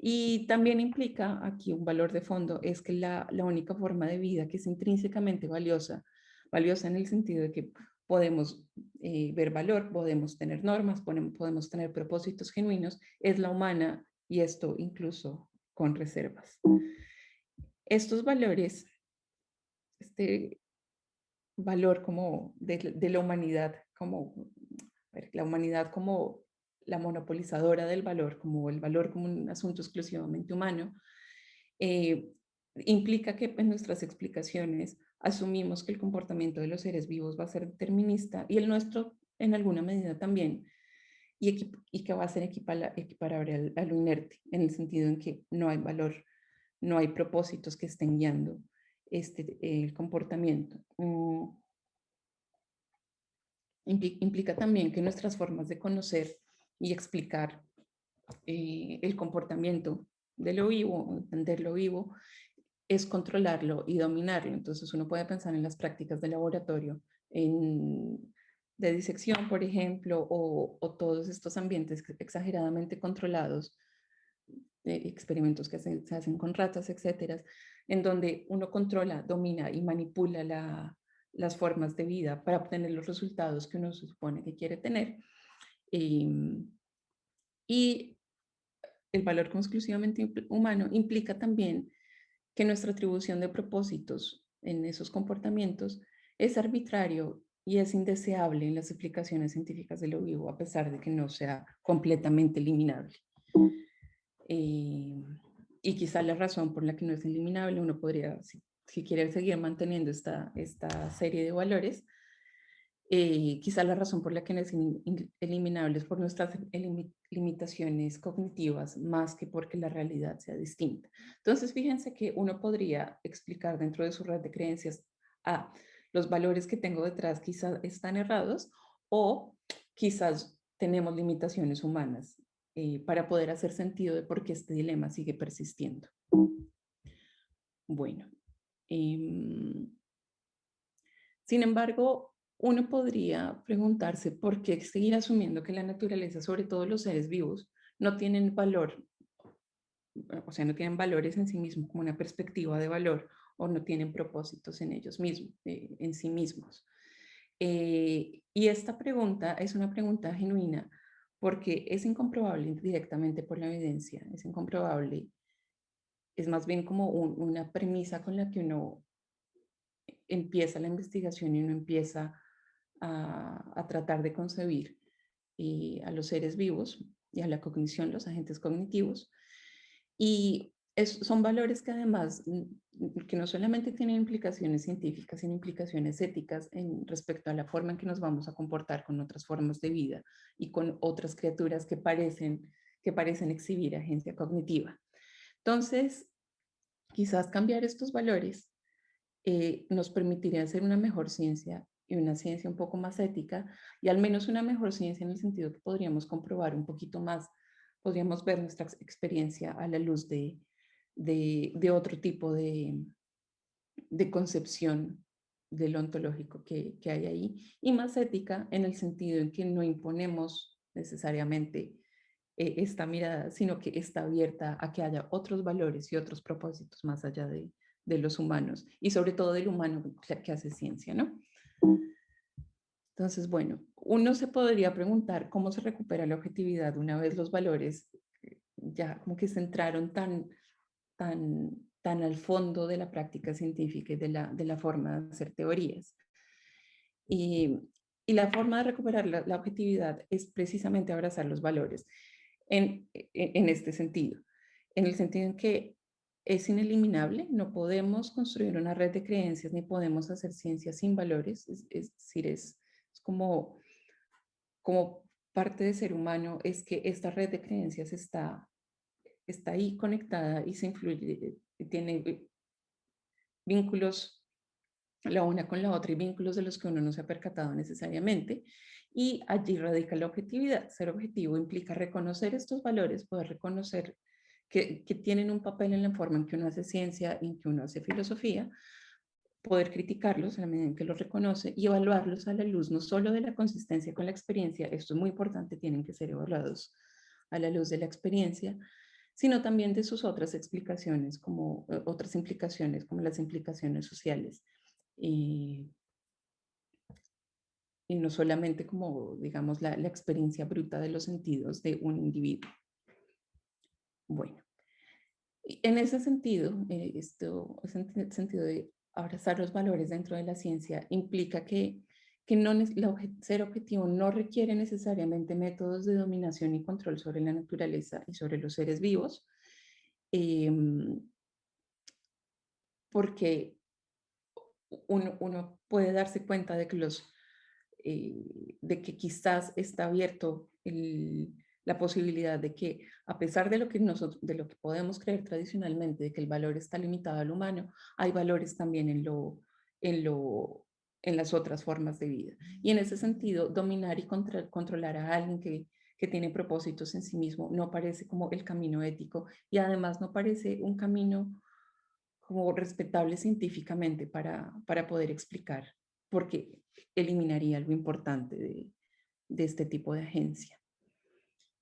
Y también implica aquí un valor de fondo, es que la única forma de vida que es intrínsecamente valiosa, valiosa en el sentido de que podemos ver valor, podemos tener normas, podemos tener propósitos genuinos, es la humana, y esto incluso con reservas. Estos valores, este valor como de la humanidad, como la humanidad como la monopolizadora del valor, como el valor como un asunto exclusivamente humano, eh, implica que en nuestras explicaciones asumimos que el comportamiento de los seres vivos va a ser determinista y el nuestro en alguna medida también, y que va a ser equiparable a lo inerte, en el sentido en que no hay valor, no hay propósitos que estén guiando el comportamiento. Implica también que nuestras formas de conocer y explicar el comportamiento de lo vivo, entender lo vivo, es controlarlo y dominarlo. Entonces uno puede pensar en las prácticas de laboratorio, de disección, por ejemplo, o todos estos ambientes exageradamente controlados, experimentos que se hacen con ratas, etcétera, en donde uno controla, domina y manipula las formas de vida para obtener los resultados que uno se supone que quiere tener. Y el valor como exclusivamente humano implica también que nuestra atribución de propósitos en esos comportamientos es arbitrario y es indeseable en las explicaciones científicas de lo vivo, a pesar de que no sea completamente eliminable. Y quizá la razón por la que no es eliminable, uno podría, si quiere seguir manteniendo esta serie de valores, quizá la razón por la que no es eliminable es por nuestras limitaciones cognitivas, más que porque la realidad sea distinta. Entonces, fíjense que uno podría explicar dentro de su red de creencias, los valores que tengo detrás quizás están errados, o quizás tenemos limitaciones humanas para poder hacer sentido de por qué este dilema sigue persistiendo. Bueno, sin embargo, uno podría preguntarse por qué seguir asumiendo que la naturaleza, sobre todo los seres vivos, no tienen valor, o sea, no tienen valores en sí mismos como una perspectiva de valor, o no tienen propósitos en ellos mismos, en sí mismos. Y esta pregunta es una pregunta genuina porque es incomprobable directamente por la evidencia, es incomprobable, es más bien como una premisa con la que uno empieza la investigación y uno empieza a tratar de concebir a los seres vivos y a la cognición, los agentes cognitivos. Y son valores que además, que no solamente tienen implicaciones científicas, sino implicaciones éticas en respecto a la forma en que nos vamos a comportar con otras formas de vida y con otras criaturas que parecen exhibir agencia cognitiva. Entonces, quizás cambiar estos valores nos permitiría hacer una mejor ciencia y una ciencia un poco más ética, y al menos una mejor ciencia en el sentido que podríamos comprobar un poquito más, podríamos ver nuestra experiencia a la luz de otro tipo de concepción del ontológico que hay ahí, y más ética en el sentido en que no imponemos necesariamente esta mirada, sino que está abierta a que haya otros valores y otros propósitos más allá de los humanos, y sobre todo del humano que hace ciencia, ¿no? Entonces, bueno, uno se podría preguntar cómo se recupera la objetividad una vez los valores ya como que se entraron tan al fondo de la práctica científica y de la forma de hacer teorías. Y, y la forma de recuperar la objetividad es precisamente abrazar los valores en este sentido, en el sentido en que es ineliminable, no podemos construir una red de creencias ni podemos hacer ciencia sin valores, es decir, es como parte de ser humano, es que esta red de creencias está ahí conectada y se influye, tiene vínculos la una con la otra y vínculos de los que uno no se ha percatado necesariamente. Y allí radica la objetividad. Ser objetivo implica reconocer estos valores, poder reconocer que tienen un papel en la forma en que uno hace ciencia y en que uno hace filosofía, poder criticarlos a la medida en que los reconoce y evaluarlos a la luz no solo de la consistencia con la experiencia, esto es muy importante, tienen que ser evaluados a la luz de la experiencia, sino también de sus otras explicaciones, como otras implicaciones, como las implicaciones sociales. Y, y no solamente como, digamos, la experiencia bruta de los sentidos de un individuo. Bueno, en ese sentido, ese sentido de abrazar los valores dentro de la ciencia implica que no, ser objetivo no requiere necesariamente métodos de dominación y control sobre la naturaleza y sobre los seres vivos, porque uno puede darse cuenta de que de que quizás está abierto la posibilidad de que, a pesar de lo que de lo que podemos creer tradicionalmente, de que el valor está limitado al humano, hay valores también en en las otras formas de vida. Y en ese sentido, dominar y controlar a alguien que tiene propósitos en sí mismo no parece como el camino ético, y además no parece un camino como respetable científicamente para poder explicar, porque eliminaría algo importante de este tipo de agencia.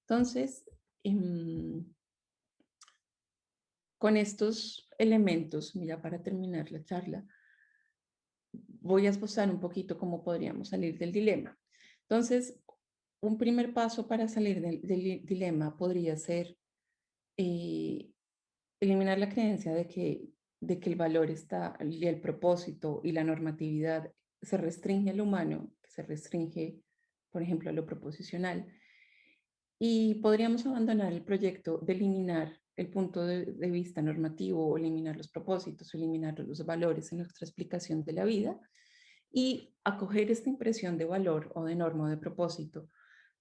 Entonces, con estos elementos, ya para terminar la charla, voy a esbozar un poquito cómo podríamos salir del dilema. Entonces, un primer paso para salir del dilema podría ser eh, eliminar la creencia de que el valor está, y el propósito y la normatividad se restringe al humano, que se restringe, por ejemplo, a lo proposicional. Y podríamos abandonar el proyecto de eliminar el punto de vista normativo, o eliminar los propósitos, o eliminar los valores en nuestra explicación de la vida, y acoger esta impresión de valor o de norma o de propósito,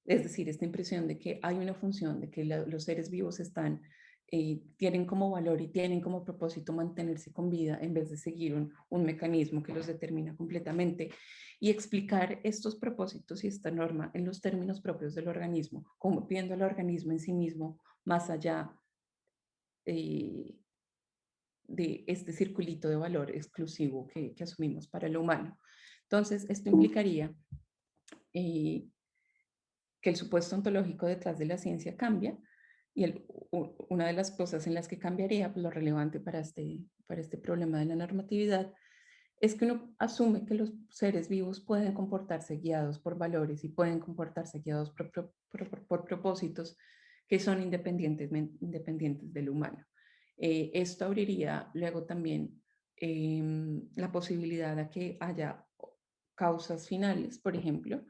es decir, esta impresión de que hay una función, de que los seres vivos están, tienen como valor y tienen como propósito mantenerse con vida en vez de seguir un mecanismo que los determina completamente, y explicar estos propósitos y esta norma en los términos propios del organismo, como viendo al organismo en sí mismo más allá eh, de este circulito de valor exclusivo que asumimos para lo humano. Entonces, esto implicaría eh, que el supuesto ontológico detrás de la ciencia cambia, y una de las cosas en las que cambiaría, pues lo relevante para este problema de la normatividad, es que uno asume que los seres vivos pueden comportarse guiados por valores y pueden comportarse guiados por propósitos que son independientes del humano. Esto abriría luego también la posibilidad de que haya causas finales, por ejemplo,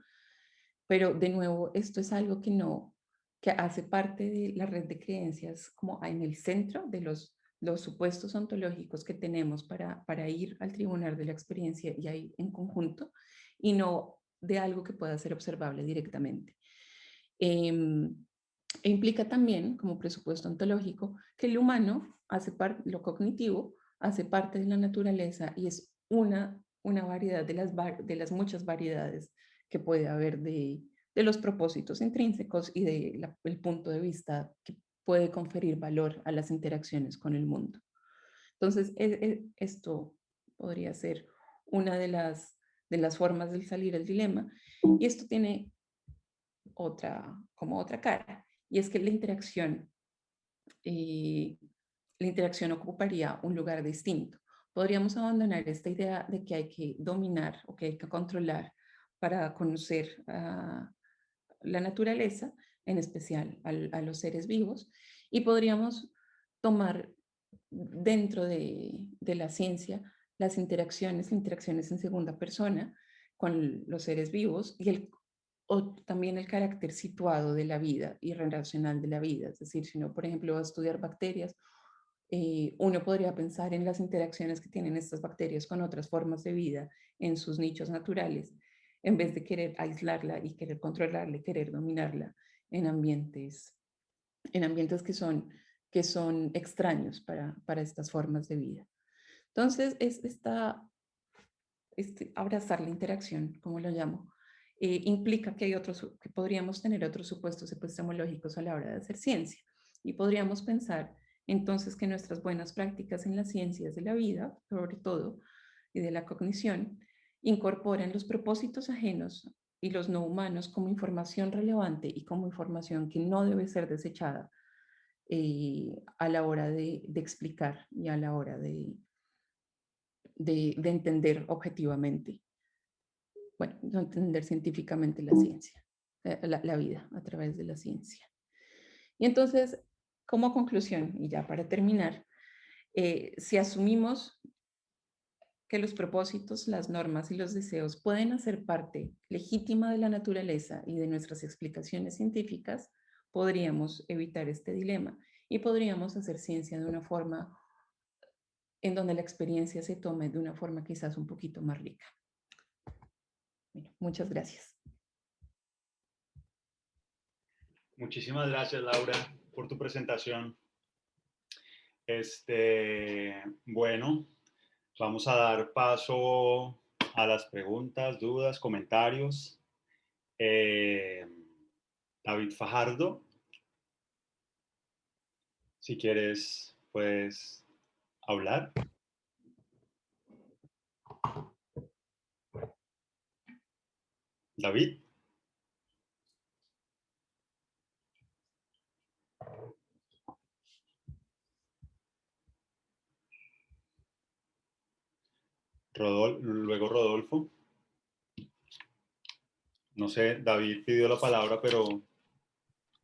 pero de nuevo, esto es algo que hace parte de la red de creencias como en el centro de los supuestos ontológicos que tenemos para ir al tribunal de la experiencia y ahí en conjunto, y no de algo que pueda ser observable directamente. E implica también, como presupuesto ontológico, que el humano hace parte, lo cognitivo, hace parte de la naturaleza y es una variedad de las muchas variedades que puede haber de los propósitos intrínsecos y del punto de vista que puede conferir valor a las interacciones con el mundo. Entonces, esto podría ser una de las formas de salir del dilema, y esto tiene como otra cara, y es que eh, la interacción ocuparía un lugar distinto. Podríamos abandonar esta idea de que hay que dominar o que hay que controlar para conocer la naturaleza, en especial a los seres vivos, y podríamos tomar dentro de la ciencia las interacciones en segunda persona con los seres vivos, o también el carácter situado de la vida y relacional de la vida. Es decir, si uno, por ejemplo, va a estudiar bacterias, uno podría pensar en las interacciones que tienen estas bacterias con otras formas de vida en sus nichos naturales, en vez de querer aislarla y querer controlarla y querer dominarla en ambientes que son extraños para estas formas de vida. Entonces, abrazar la interacción, como lo llamo, implica que que podríamos tener otros supuestos epistemológicos a la hora de hacer ciencia. Y podríamos pensar entonces que nuestras buenas prácticas en las ciencias de la vida, sobre todo, y de la cognición, incorporan los propósitos ajenos y los no humanos como información relevante y como información que no debe ser desechada a la hora de explicar y a la hora de entender objetivamente, bueno, de entender científicamente la ciencia, la vida a través de la ciencia. Y entonces, como conclusión, y ya para terminar, si asumimos que los propósitos, las normas y los deseos pueden hacer parte legítima de la naturaleza y de nuestras explicaciones científicas, podríamos evitar este dilema y podríamos hacer ciencia de una forma en donde la experiencia se tome de una forma quizás un poquito más rica. Bueno, muchas gracias. Muchísimas gracias, Laura, por tu presentación. Bueno, vamos a dar paso a las preguntas, dudas, comentarios. David Fajardo, si quieres, puedes hablar. David. Luego Rodolfo. No sé, David pidió la palabra, pero...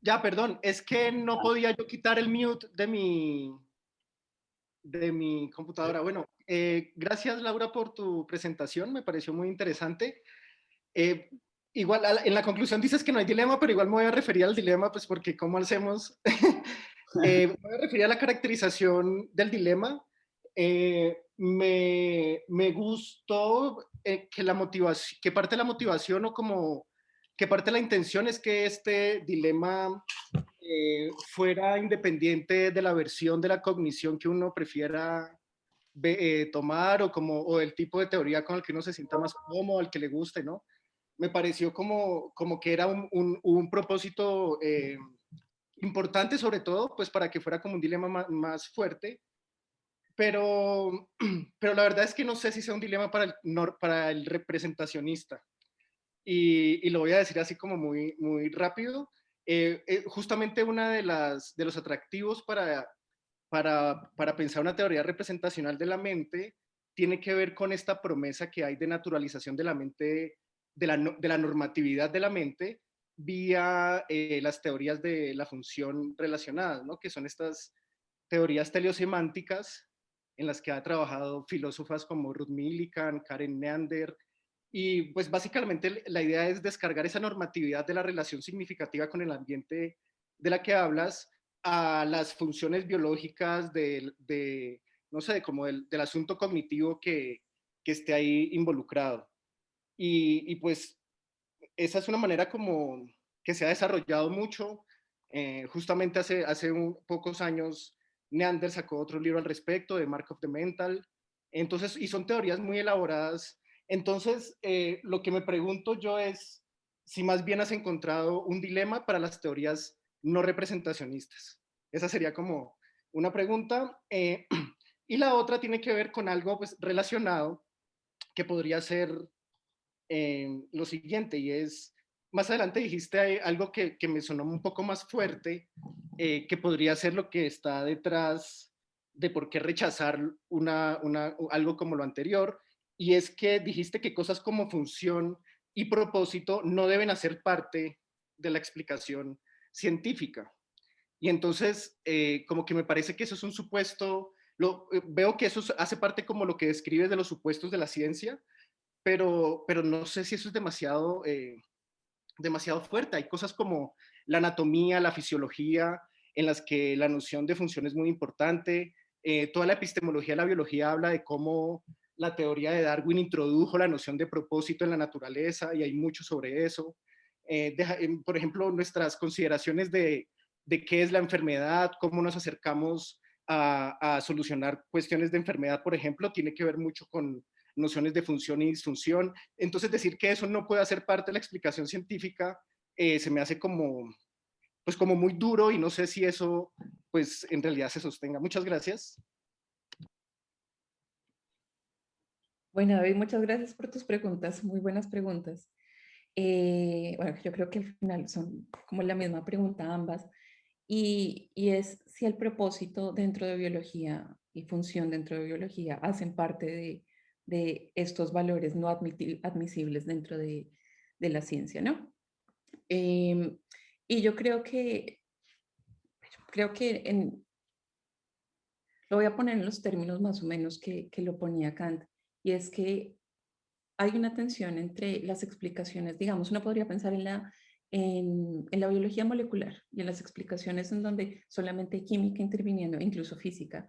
Ya, perdón, es que no podía yo quitar el mute de mi computadora. Bueno, gracias Laura por tu presentación, me pareció muy interesante. Igual en la conclusión dices que no hay dilema, pero igual me voy a referir al dilema, pues porque ¿cómo hacemos? Me voy a referir a la caracterización del dilema. Me gustó que la motivación, que parte de la motivación o como que parte de la intención es que este dilema fuera independiente de la versión de la cognición que uno prefiera tomar o el tipo de teoría con el que uno se sienta más cómodo, al que le guste, ¿no? Me pareció como que era un propósito importante, sobre todo, pues para que fuera como un dilema más fuerte, pero la verdad es que no sé si sea un dilema para el representacionista. Y lo voy a decir así como muy rápido. Justamente uno de los atractivos para pensar una teoría representacional de la mente tiene que ver con esta promesa que hay de naturalización de la mente, de la normatividad de la mente, vía las teorías de la función relacionada, ¿no? Que son estas teorías teleosemánticas en las que ha trabajado filósofas como Ruth Millikan, Karen Neander, y pues básicamente la idea es descargar esa normatividad de la relación significativa con el ambiente de la que hablas a las funciones biológicas no sé, como del asunto cognitivo que esté ahí involucrado. Y pues esa es una manera como que se ha desarrollado mucho. Justamente hace pocos años, Neander sacó otro libro al respecto, de Mark of the Mental. Entonces, y son teorías muy elaboradas. Entonces, lo que me pregunto yo es si más bien has encontrado un dilema para las teorías no representacionistas. Esa sería como una pregunta. Y la otra tiene que ver con algo pues, relacionado, que podría ser lo siguiente, y es, más adelante dijiste algo que me sonó un poco más fuerte, que podría ser lo que está detrás de por qué rechazar algo como lo anterior, y es que dijiste que cosas como función y propósito no deben hacer parte de la explicación científica. Y entonces, como que me parece que eso es un supuesto, veo que eso hace parte como lo que describes de los supuestos de la ciencia, pero no sé si eso es demasiado fuerte. Hay cosas como la anatomía, la fisiología, en las que la noción de función es muy importante. Toda la epistemología de la biología habla de cómo la teoría de Darwin introdujo la noción de propósito en la naturaleza, y hay mucho sobre eso. Por ejemplo, nuestras consideraciones de qué es la enfermedad, cómo nos acercamos a solucionar cuestiones de enfermedad, por ejemplo, tiene que ver mucho con nociones de función y disfunción. Entonces, decir que eso no puede hacer parte de la explicación científica se me hace pues como muy duro, y no sé si eso pues en realidad se sostenga. Muchas gracias. Bueno, David, muchas gracias por tus preguntas, muy buenas preguntas. Bueno, yo creo que al final son como la misma pregunta ambas, y es si el propósito dentro de biología y función dentro de biología hacen parte de estos valores no admisibles dentro de la ciencia, ¿no? Y yo creo que lo voy a poner en los términos más o menos que lo ponía Kant, y es que hay una tensión entre las explicaciones, digamos, uno podría pensar en la biología molecular y en las explicaciones en donde solamente hay química interviniendo, incluso física,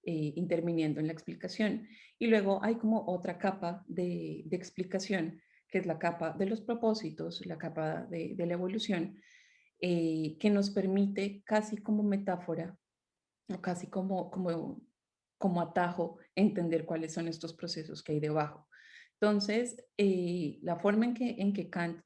interviniendo en la explicación. Y luego hay como otra capa de explicación, que es la capa de los propósitos, la capa de la evolución, que nos permite casi como metáfora o casi como atajo entender cuáles son estos procesos que hay debajo. Entonces, la forma en que Kant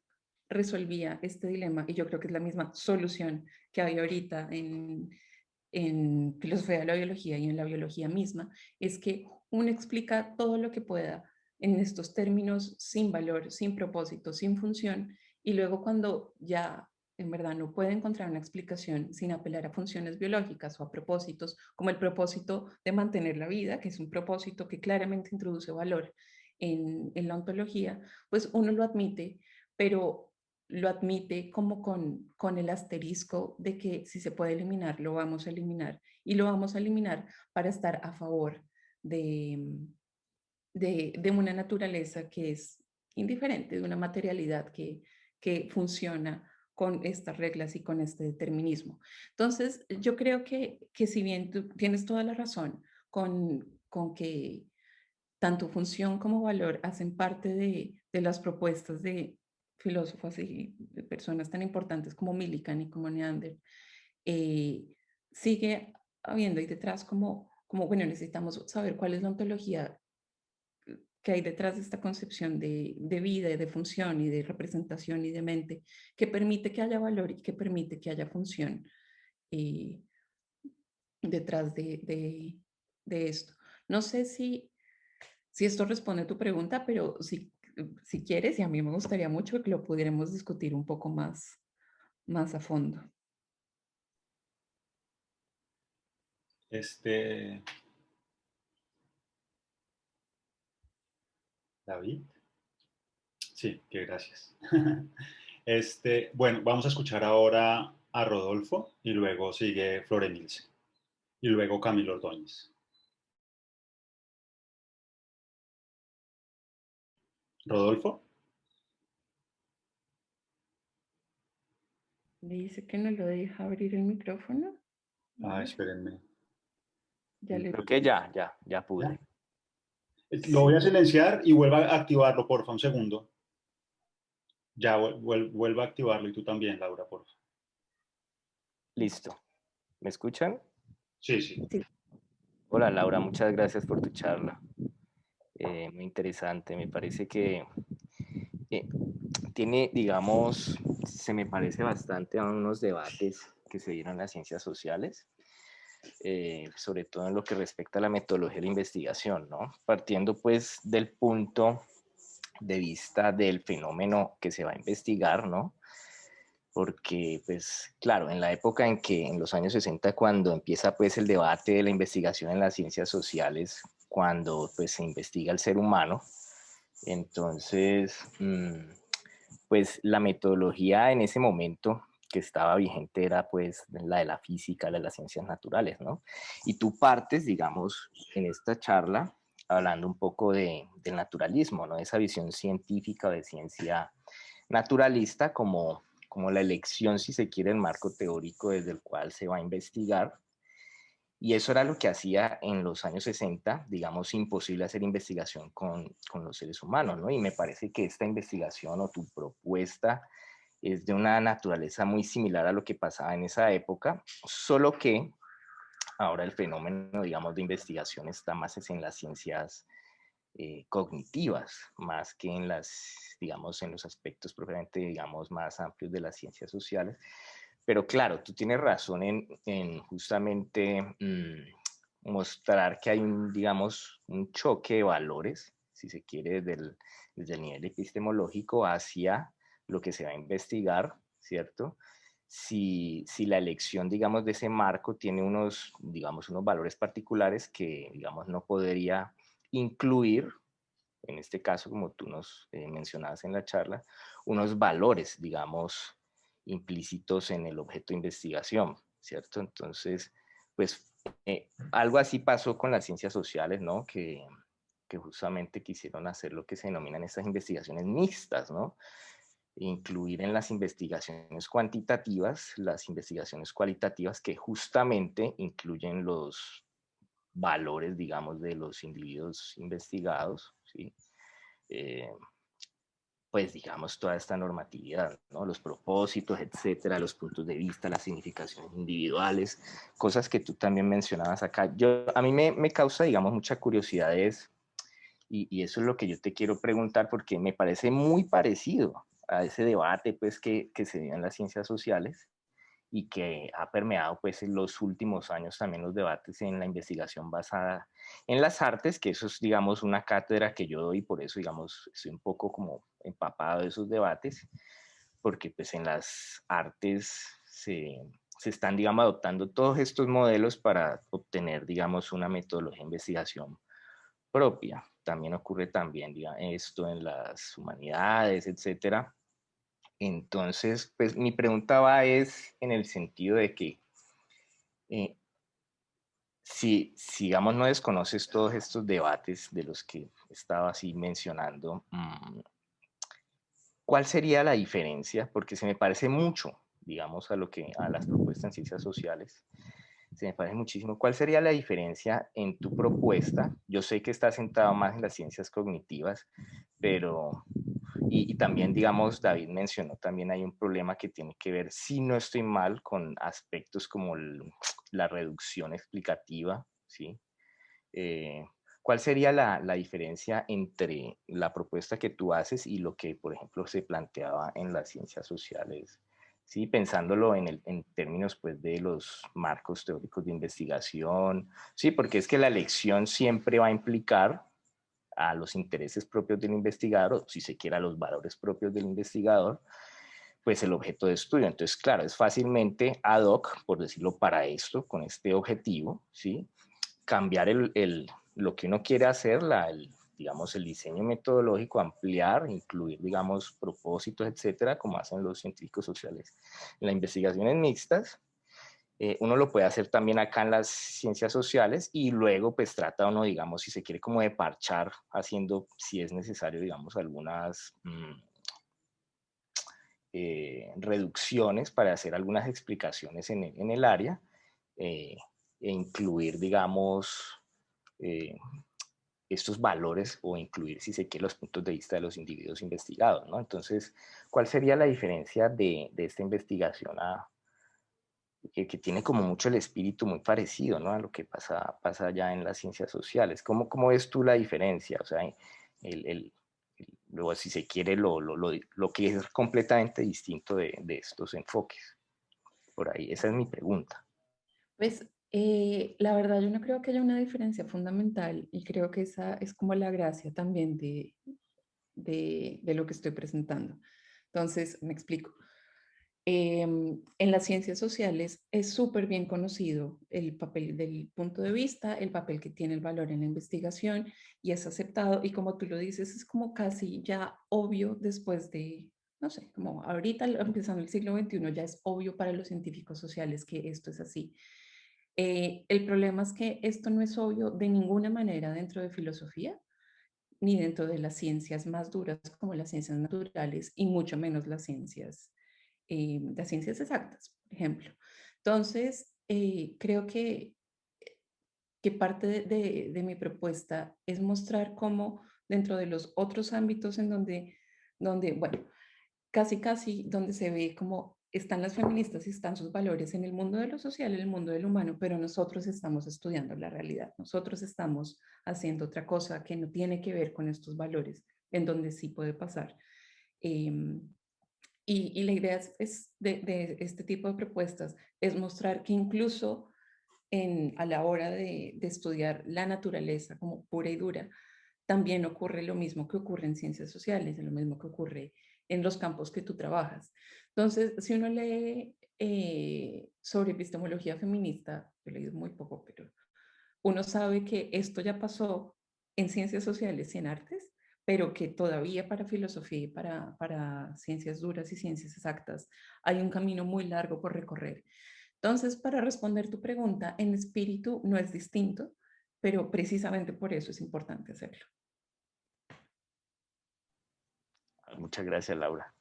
resolvía este dilema, y yo creo que es la misma solución que hay ahorita en filosofía de la biología y en la biología misma, es que uno explica todo lo que pueda en estos términos sin valor, sin propósito, sin función, y luego cuando ya en verdad no puede encontrar una explicación sin apelar a funciones biológicas o a propósitos, como el propósito de mantener la vida, que es un propósito que claramente introduce valor en la ontología, pues uno lo admite, pero lo admite como con el asterisco de que si se puede eliminar, lo vamos a eliminar. Y lo vamos a eliminar para estar a favor de, de una naturaleza que es indiferente, de una materialidad que funciona con estas reglas y con este determinismo. Entonces, yo creo que si bien tú tienes toda la razón con que tanto función como valor hacen parte de las propuestas de filósofos y de personas tan importantes como Millikan y como Neander, eh, sigue habiendo ahí detrás como, bueno, necesitamos saber cuál es la ontología que hay detrás de esta concepción de vida y de función y de representación y de mente que permite que haya valor y que permite que haya función eh, detrás de esto. No sé si esto responde a tu pregunta, pero si quieres, y a mí me gustaría mucho que lo pudiéramos discutir un poco más a fondo. David. Sí, que gracias. Bueno, vamos a escuchar ahora a Rodolfo y luego sigue Flore Nielsen y luego Camilo Ordóñez. Rodolfo. Dice que no lo deja abrir el micrófono. Espérenme. Ya le... Creo que ya pude. Lo voy a silenciar y vuelva a activarlo, porfa, un segundo. Ya vuelva a activarlo y tú también, Laura, porfa. Listo. ¿Me escuchan? Sí, sí. Hola Laura, muchas gracias por tu charla. Muy interesante, me parece que tiene, digamos, se me parece bastante a unos debates que se dieron en las ciencias sociales, sobre todo en lo que respecta a la metodología de la investigación, ¿no? Partiendo pues del punto de vista del fenómeno que se va a investigar, ¿no? Porque, pues, claro, en la época en que, en los años 60, cuando empieza, pues, el debate de la investigación en las ciencias sociales, cuando, pues, se investiga el ser humano, entonces, pues, la metodología en ese momento que estaba vigente era, pues, la de la física, la de las ciencias naturales, ¿no? Y tú partes, digamos, en esta charla, hablando un poco del naturalismo, ¿no? Esa visión científica de ciencia naturalista como la elección, si se quiere, el marco teórico desde el cual se va a investigar. Y eso era lo que hacía en los años 60, digamos, imposible hacer investigación con los seres humanos, ¿no? Y me parece que esta investigación o tu propuesta es de una naturaleza muy similar a lo que pasaba en esa época, solo que ahora el fenómeno, digamos, de investigación está más en las ciencias cognitivas, más que en las, digamos, en los aspectos propiamente, digamos, más amplios de las ciencias sociales. Pero claro, tú tienes razón en justamente mostrar que hay un, digamos, un choque de valores, si se quiere, desde el nivel epistemológico hacia lo que se va a investigar, ¿cierto? Si la elección, digamos, de ese marco tiene unos, digamos, unos valores particulares que, digamos, no podría incluir, en este caso, como tú nos mencionabas en la charla, unos valores, digamos, implícitos en el objeto de investigación, ¿cierto? Entonces, pues, algo así pasó con las ciencias sociales, ¿no? Que justamente quisieron hacer lo que se denominan estas investigaciones mixtas, ¿no? Incluir en las investigaciones cuantitativas las investigaciones cualitativas que justamente incluyen los valores, digamos, de los individuos investigados, ¿sí? Pues, digamos, toda esta normatividad, ¿no? Los propósitos, etcétera, los puntos de vista, las significaciones individuales, cosas que tú también mencionabas acá. A mí me causa, digamos, mucha curiosidad y eso es lo que yo te quiero preguntar porque me parece muy parecido a ese debate, pues, que se dio en las ciencias sociales y que ha permeado pues en los últimos años también los debates en la investigación basada en las artes, que eso es digamos una cátedra que yo doy, por eso digamos estoy un poco como empapado de esos debates, porque pues en las artes se están digamos adoptando todos estos modelos para obtener digamos una metodología de investigación propia. también ocurre también, digamos, esto en las humanidades, etcétera. Entonces, pues mi pregunta va es en el sentido de que si, digamos, no desconoces todos estos debates de los que estaba así mencionando, ¿cuál sería la diferencia? Porque se me parece mucho, digamos, a las propuestas en ciencias sociales. Se me parece muchísimo. ¿Cuál sería la diferencia en tu propuesta? Yo sé que está centrado más en las ciencias cognitivas, pero, y también, digamos, David mencionó, también hay un problema que tiene que ver, si no estoy mal, con aspectos como la reducción explicativa, ¿sí? ¿Cuál sería la diferencia entre la propuesta que tú haces y lo que, por ejemplo, se planteaba en las ciencias sociales? Sí, pensándolo en términos pues, de los marcos teóricos de investigación, sí, porque es que la elección siempre va a implicar a los intereses propios del investigador, o si se quiere a los valores propios del investigador, pues el objeto de estudio. Entonces, claro, es fácilmente ad hoc, por decirlo, para esto, con este objetivo, ¿sí? Cambiar lo que uno quiere hacer, digamos, el diseño metodológico, ampliar, incluir, digamos, propósitos, etcétera, como hacen los científicos sociales en las investigaciones mixtas. Uno lo puede hacer también acá en las ciencias sociales y luego pues trata uno, digamos, si se quiere como de parchar, haciendo, si es necesario, digamos, algunas reducciones para hacer algunas explicaciones en el área e incluir, digamos, estos valores o incluir, si se quiere, los puntos de vista de los individuos investigados, ¿no? Entonces, ¿cuál sería la diferencia de esta investigación que tiene como mucho el espíritu muy parecido, ¿no? A lo que pasa ya en las ciencias sociales? ¿Cómo ves tú la diferencia? O sea, luego, si se quiere, lo que es completamente distinto de estos enfoques. Por ahí, esa es mi pregunta. Pues la verdad yo no creo que haya una diferencia fundamental y creo que esa es como la gracia también de lo que estoy presentando. Entonces, me explico. En las ciencias sociales es súper bien conocido el papel del punto de vista, el papel que tiene el valor en la investigación y es aceptado y como tú lo dices, es como casi ya obvio después de, no sé, como ahorita empezando el siglo XXI ya es obvio para los científicos sociales que esto es así. El problema es que esto no es obvio de ninguna manera dentro de filosofía ni dentro de las ciencias más duras como las ciencias naturales y mucho menos las ciencias exactas, por ejemplo. Entonces, creo que parte de mi propuesta es mostrar cómo dentro de los otros ámbitos en donde bueno, casi donde se ve como están las feministas y están sus valores en el mundo de lo social, en el mundo del humano, pero nosotros estamos estudiando la realidad, nosotros estamos haciendo otra cosa que no tiene que ver con estos valores, en donde sí puede pasar. Y la idea de este tipo de propuestas es mostrar que incluso a la hora de estudiar la naturaleza como pura y dura, también ocurre lo mismo que ocurre en ciencias sociales, lo mismo que ocurre en los campos que tú trabajas. Entonces, si uno lee sobre epistemología feminista, yo he leído muy poco, pero uno sabe que esto ya pasó en ciencias sociales y en artes, pero que todavía para filosofía y para ciencias duras y ciencias exactas hay un camino muy largo por recorrer. Entonces, para responder tu pregunta, en espíritu no es distinto, pero precisamente por eso es importante hacerlo. Muchas gracias, Laura.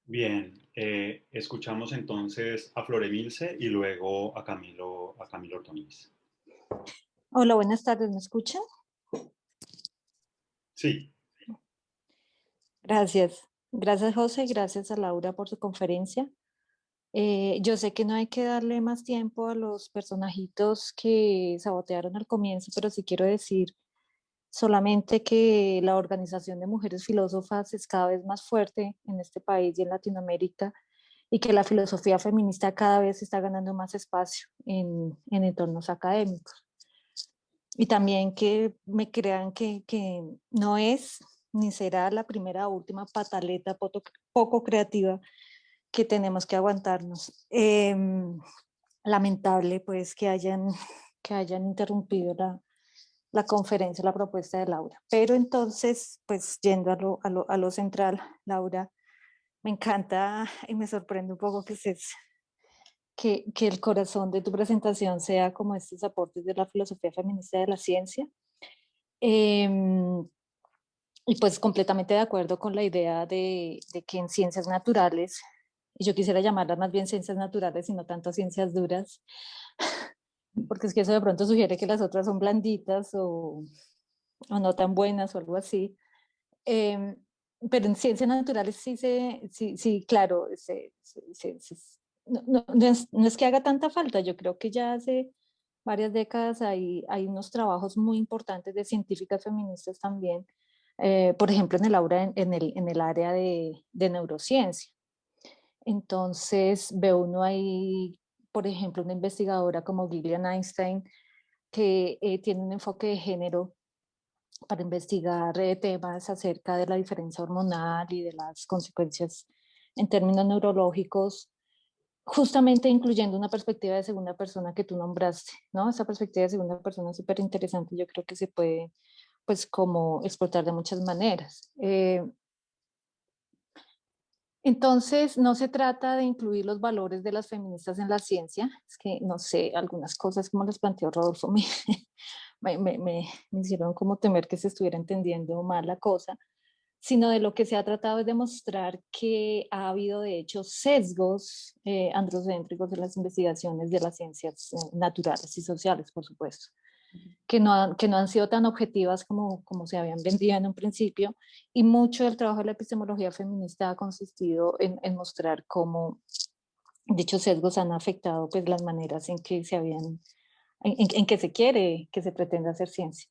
Bien, escuchamos entonces a Flor Emilce y luego a Camilo Ortoniz. Hola, buenas tardes, ¿me escuchan? Sí. Gracias. Gracias, José, gracias a Laura por su conferencia. Yo sé que no hay que darle más tiempo a los personajitos que sabotearon al comienzo, pero sí quiero decir solamente que la Organización de Mujeres Filósofas es cada vez más fuerte en este país y en Latinoamérica y que la filosofía feminista cada vez está ganando más espacio en entornos académicos. Y también que me crean que no es ni será la primera o última pataleta poco creativa que tenemos que aguantarnos. Lamentable pues que hayan que hayan interrumpido la conferencia, la propuesta de Laura. Pero entonces, pues yendo a lo central, Laura, me encanta y me sorprende un poco que el corazón de tu presentación sea como estos aportes de la filosofía feminista de la ciencia. Y pues completamente de acuerdo con la idea de que en ciencias naturales, y yo quisiera llamarlas más bien ciencias naturales y no tanto ciencias duras, porque es que eso de pronto sugiere que las otras son blanditas o no tan buenas o algo así. Em, pero en ciencias naturales sí, claro, no es que haga tanta falta, yo creo que ya hace varias décadas hay unos trabajos muy importantes de científicas feministas también, por ejemplo en el área de neurociencia. Entonces ve uno ahí, por ejemplo, una investigadora como Gillian Einstein, que tiene un enfoque de género para investigar temas acerca de la diferencia hormonal y de las consecuencias en términos neurológicos, justamente incluyendo una perspectiva de segunda persona que tú nombraste, ¿no? Esa perspectiva de segunda persona es súper interesante, yo creo que se puede, pues, como explotar de muchas maneras. Entonces, no se trata de incluir los valores de las feministas en la ciencia, es que, no sé, algunas cosas como las planteó Rodolfo me hicieron como temer que se estuviera entendiendo mal la cosa, sino de lo que se ha tratado es demostrar que ha habido de hecho sesgos androcéntricos en las investigaciones de las ciencias naturales y sociales, por supuesto, que no han sido tan objetivas como se habían vendido en un principio, y mucho del trabajo de la epistemología feminista ha consistido en mostrar cómo dichos sesgos han afectado pues las maneras en que se habían en que se quiere, que se pretende hacer ciencia.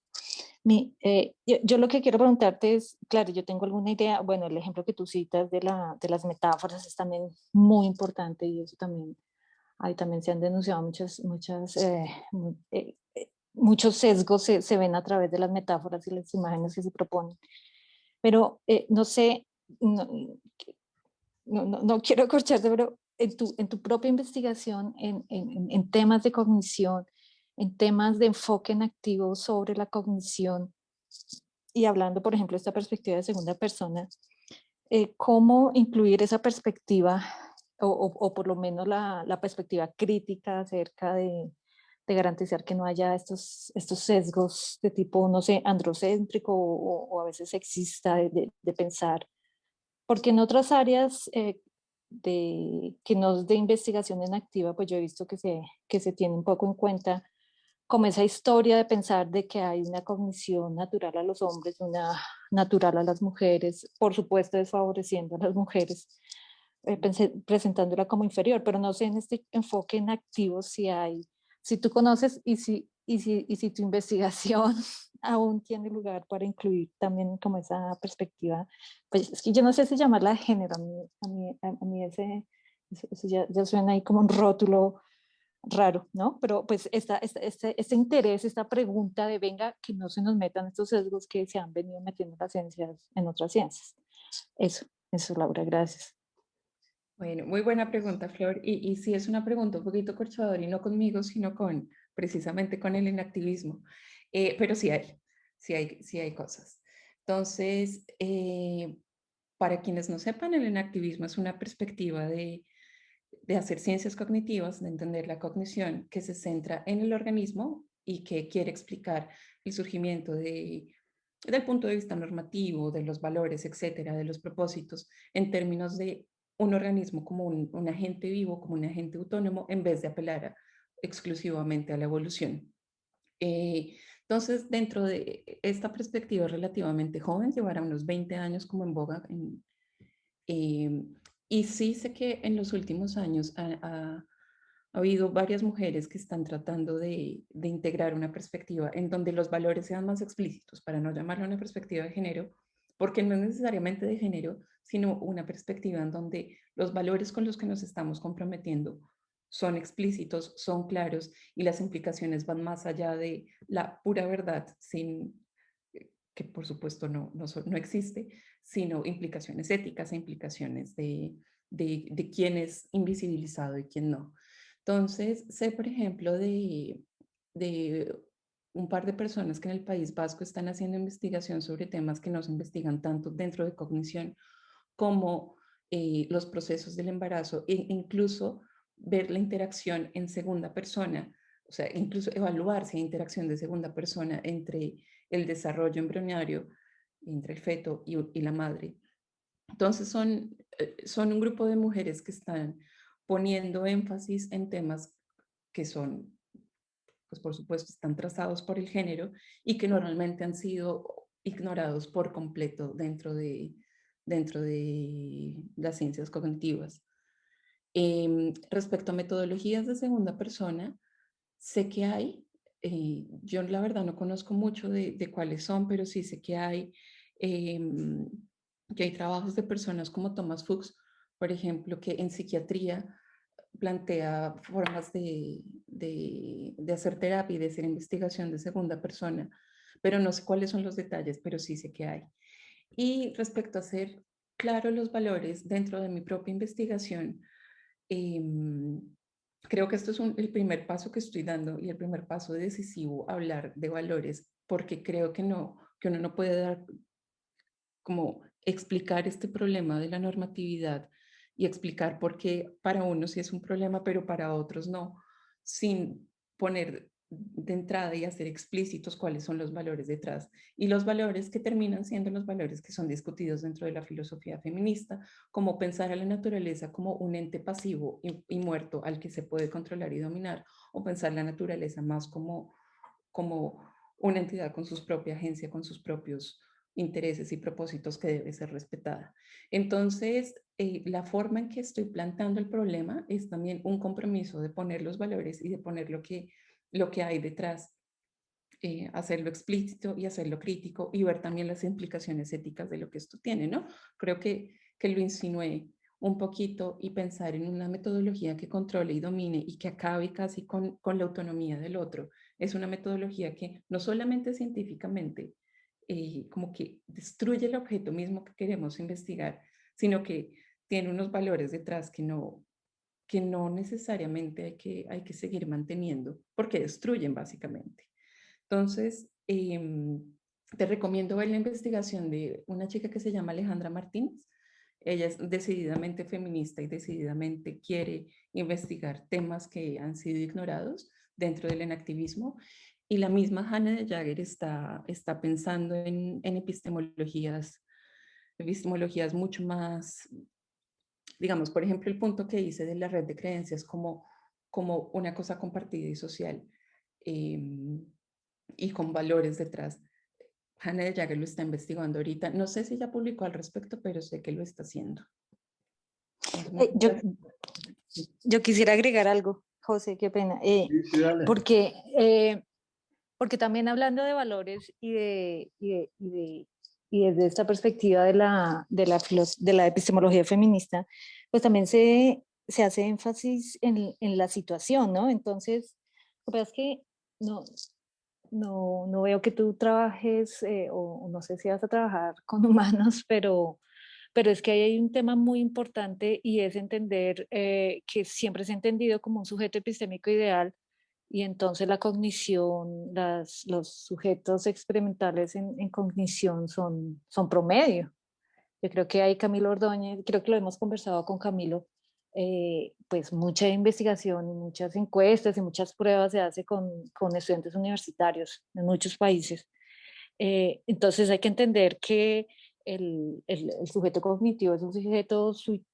Yo lo que quiero preguntarte es, claro, yo tengo alguna idea, bueno, el ejemplo que tú citas de las metáforas es también muy importante y eso también, ahí también se han denunciado muchos sesgos se ven a través de las metáforas y las imágenes que se proponen. Pero no sé, no, no quiero corcharte, pero en tu propia investigación en temas de cognición, en temas de enfoque en activo sobre la cognición y hablando, por ejemplo, de esta perspectiva de segunda persona, ¿cómo incluir esa perspectiva o por lo menos la perspectiva crítica acerca de garantizar que no haya estos sesgos de tipo, no sé, androcéntrico o a veces sexista de pensar? Porque en otras áreas que no es de investigación en activa, pues yo he visto que se tiene un poco en cuenta como esa historia de pensar de que hay una cognición natural a los hombres, una natural a las mujeres, por supuesto desfavoreciendo a las mujeres, presentándola como inferior, pero no sé en este enfoque en activo si tú conoces y si tu investigación aún tiene lugar para incluir también como esa perspectiva, pues es que yo no sé si llamarla de género, a mí eso ya suena ahí como un rótulo raro, ¿no? Pero pues este interés, esta pregunta de venga, que no se nos metan estos sesgos que se han venido metiendo en las ciencias, en otras ciencias. Eso, Laura, gracias. Bueno, muy buena pregunta, Flor. Y sí es una pregunta un poquito corchadora y no conmigo, sino precisamente con el inactivismo. Pero sí hay cosas. Entonces, para quienes no sepan, el inactivismo es una perspectiva de hacer ciencias cognitivas, de entender la cognición que se centra en el organismo y que quiere explicar el surgimiento del punto de vista normativo, de los valores, etcétera, de los propósitos, en términos de un organismo como un agente vivo, como un agente autónomo, en vez de apelar exclusivamente a la evolución. Entonces, dentro de esta perspectiva relativamente joven, llevará unos 20 años como en boga. Y sí sé que en los últimos años ha habido varias mujeres que están tratando de integrar una perspectiva en donde los valores sean más explícitos, para no llamarlo una perspectiva de género, porque no es necesariamente de género, sino una perspectiva en donde los valores con los que nos estamos comprometiendo son explícitos, son claros y las implicaciones van más allá de la pura verdad, que por supuesto no existe, sino implicaciones éticas e implicaciones de quién es invisibilizado y quién no. Entonces, sé, por ejemplo, de de un par de personas que en el País Vasco están haciendo investigación sobre temas que no se investigan tanto dentro de cognición como los procesos del embarazo e incluso ver la interacción en segunda persona, o sea, incluso evaluar si hay interacción de segunda persona entre el desarrollo embrionario, entre el feto y la madre. Entonces son un grupo de mujeres que están poniendo énfasis en temas que son, pues por supuesto, están trazados por el género y que normalmente han sido ignorados por completo dentro de las ciencias cognitivas. Respecto a metodologías de segunda persona, sé que hay, yo la verdad no conozco mucho de cuáles son, pero sí sé que hay trabajos de personas como Thomas Fuchs, por ejemplo, que en psiquiatría plantea formas de hacer terapia y de hacer investigación de segunda persona, pero no sé cuáles son los detalles, pero sí sé que hay. Y respecto a hacer claro los valores dentro de mi propia investigación, em, creo que esto es el primer paso que estoy dando y el primer paso decisivo, hablar de valores, porque creo que uno no puede dar como explicar este problema de la normatividad y explicar por qué para unos sí es un problema, pero para otros no, sin poner de entrada y hacer explícitos cuáles son los valores detrás. Y los valores que terminan siendo los valores que son discutidos dentro de la filosofía feminista, como pensar a la naturaleza como un ente pasivo y muerto al que se puede controlar y dominar, o pensar la naturaleza más como una entidad con su propia agencia, con sus propios intereses y propósitos que debe ser respetada. Entonces, la forma en que estoy planteando el problema es también un compromiso de poner los valores y de poner lo que hay detrás, hacerlo explícito y hacerlo crítico y ver también las implicaciones éticas de lo que esto tiene, ¿no? Creo que lo insinué un poquito y pensar en una metodología que controle y domine y que acabe casi con la autonomía del otro. Es una metodología que no solamente científicamente como que destruye el objeto mismo que queremos investigar, sino que tiene unos valores detrás que no necesariamente hay que seguir manteniendo, porque destruyen básicamente. Entonces, te recomiendo ver la investigación de una chica que se llama Alejandra Martínez. Ella es decididamente feminista y decididamente quiere investigar temas que han sido ignorados dentro del enactivismo. Y la misma Hannah de Jagger está pensando en epistemologías mucho más, digamos, por ejemplo, el punto que hice de la red de creencias como una cosa compartida y social. Y con valores detrás. Hannah de Jagger lo está investigando ahorita. No sé si ya publicó al respecto, pero sé que lo está haciendo. Yo quisiera agregar algo, José, qué pena. Sí, dale. Porque también hablando de valores y desde esta perspectiva de la epistemología feminista, pues también se hace énfasis en la situación, ¿no? Entonces, lo que pasa es que no veo que tú trabajes, o no sé si vas a trabajar con humanos, pero es que ahí hay un tema muy importante y es entender que siempre se ha entendido como un sujeto epistémico ideal y entonces la cognición, los sujetos experimentales en cognición son promedio. Yo creo que hay Camilo Ordóñez, creo que lo hemos conversado con Camilo, pues mucha investigación y muchas encuestas y muchas pruebas se hace con estudiantes universitarios en muchos países. Entonces hay que entender que el sujeto cognitivo es un sujeto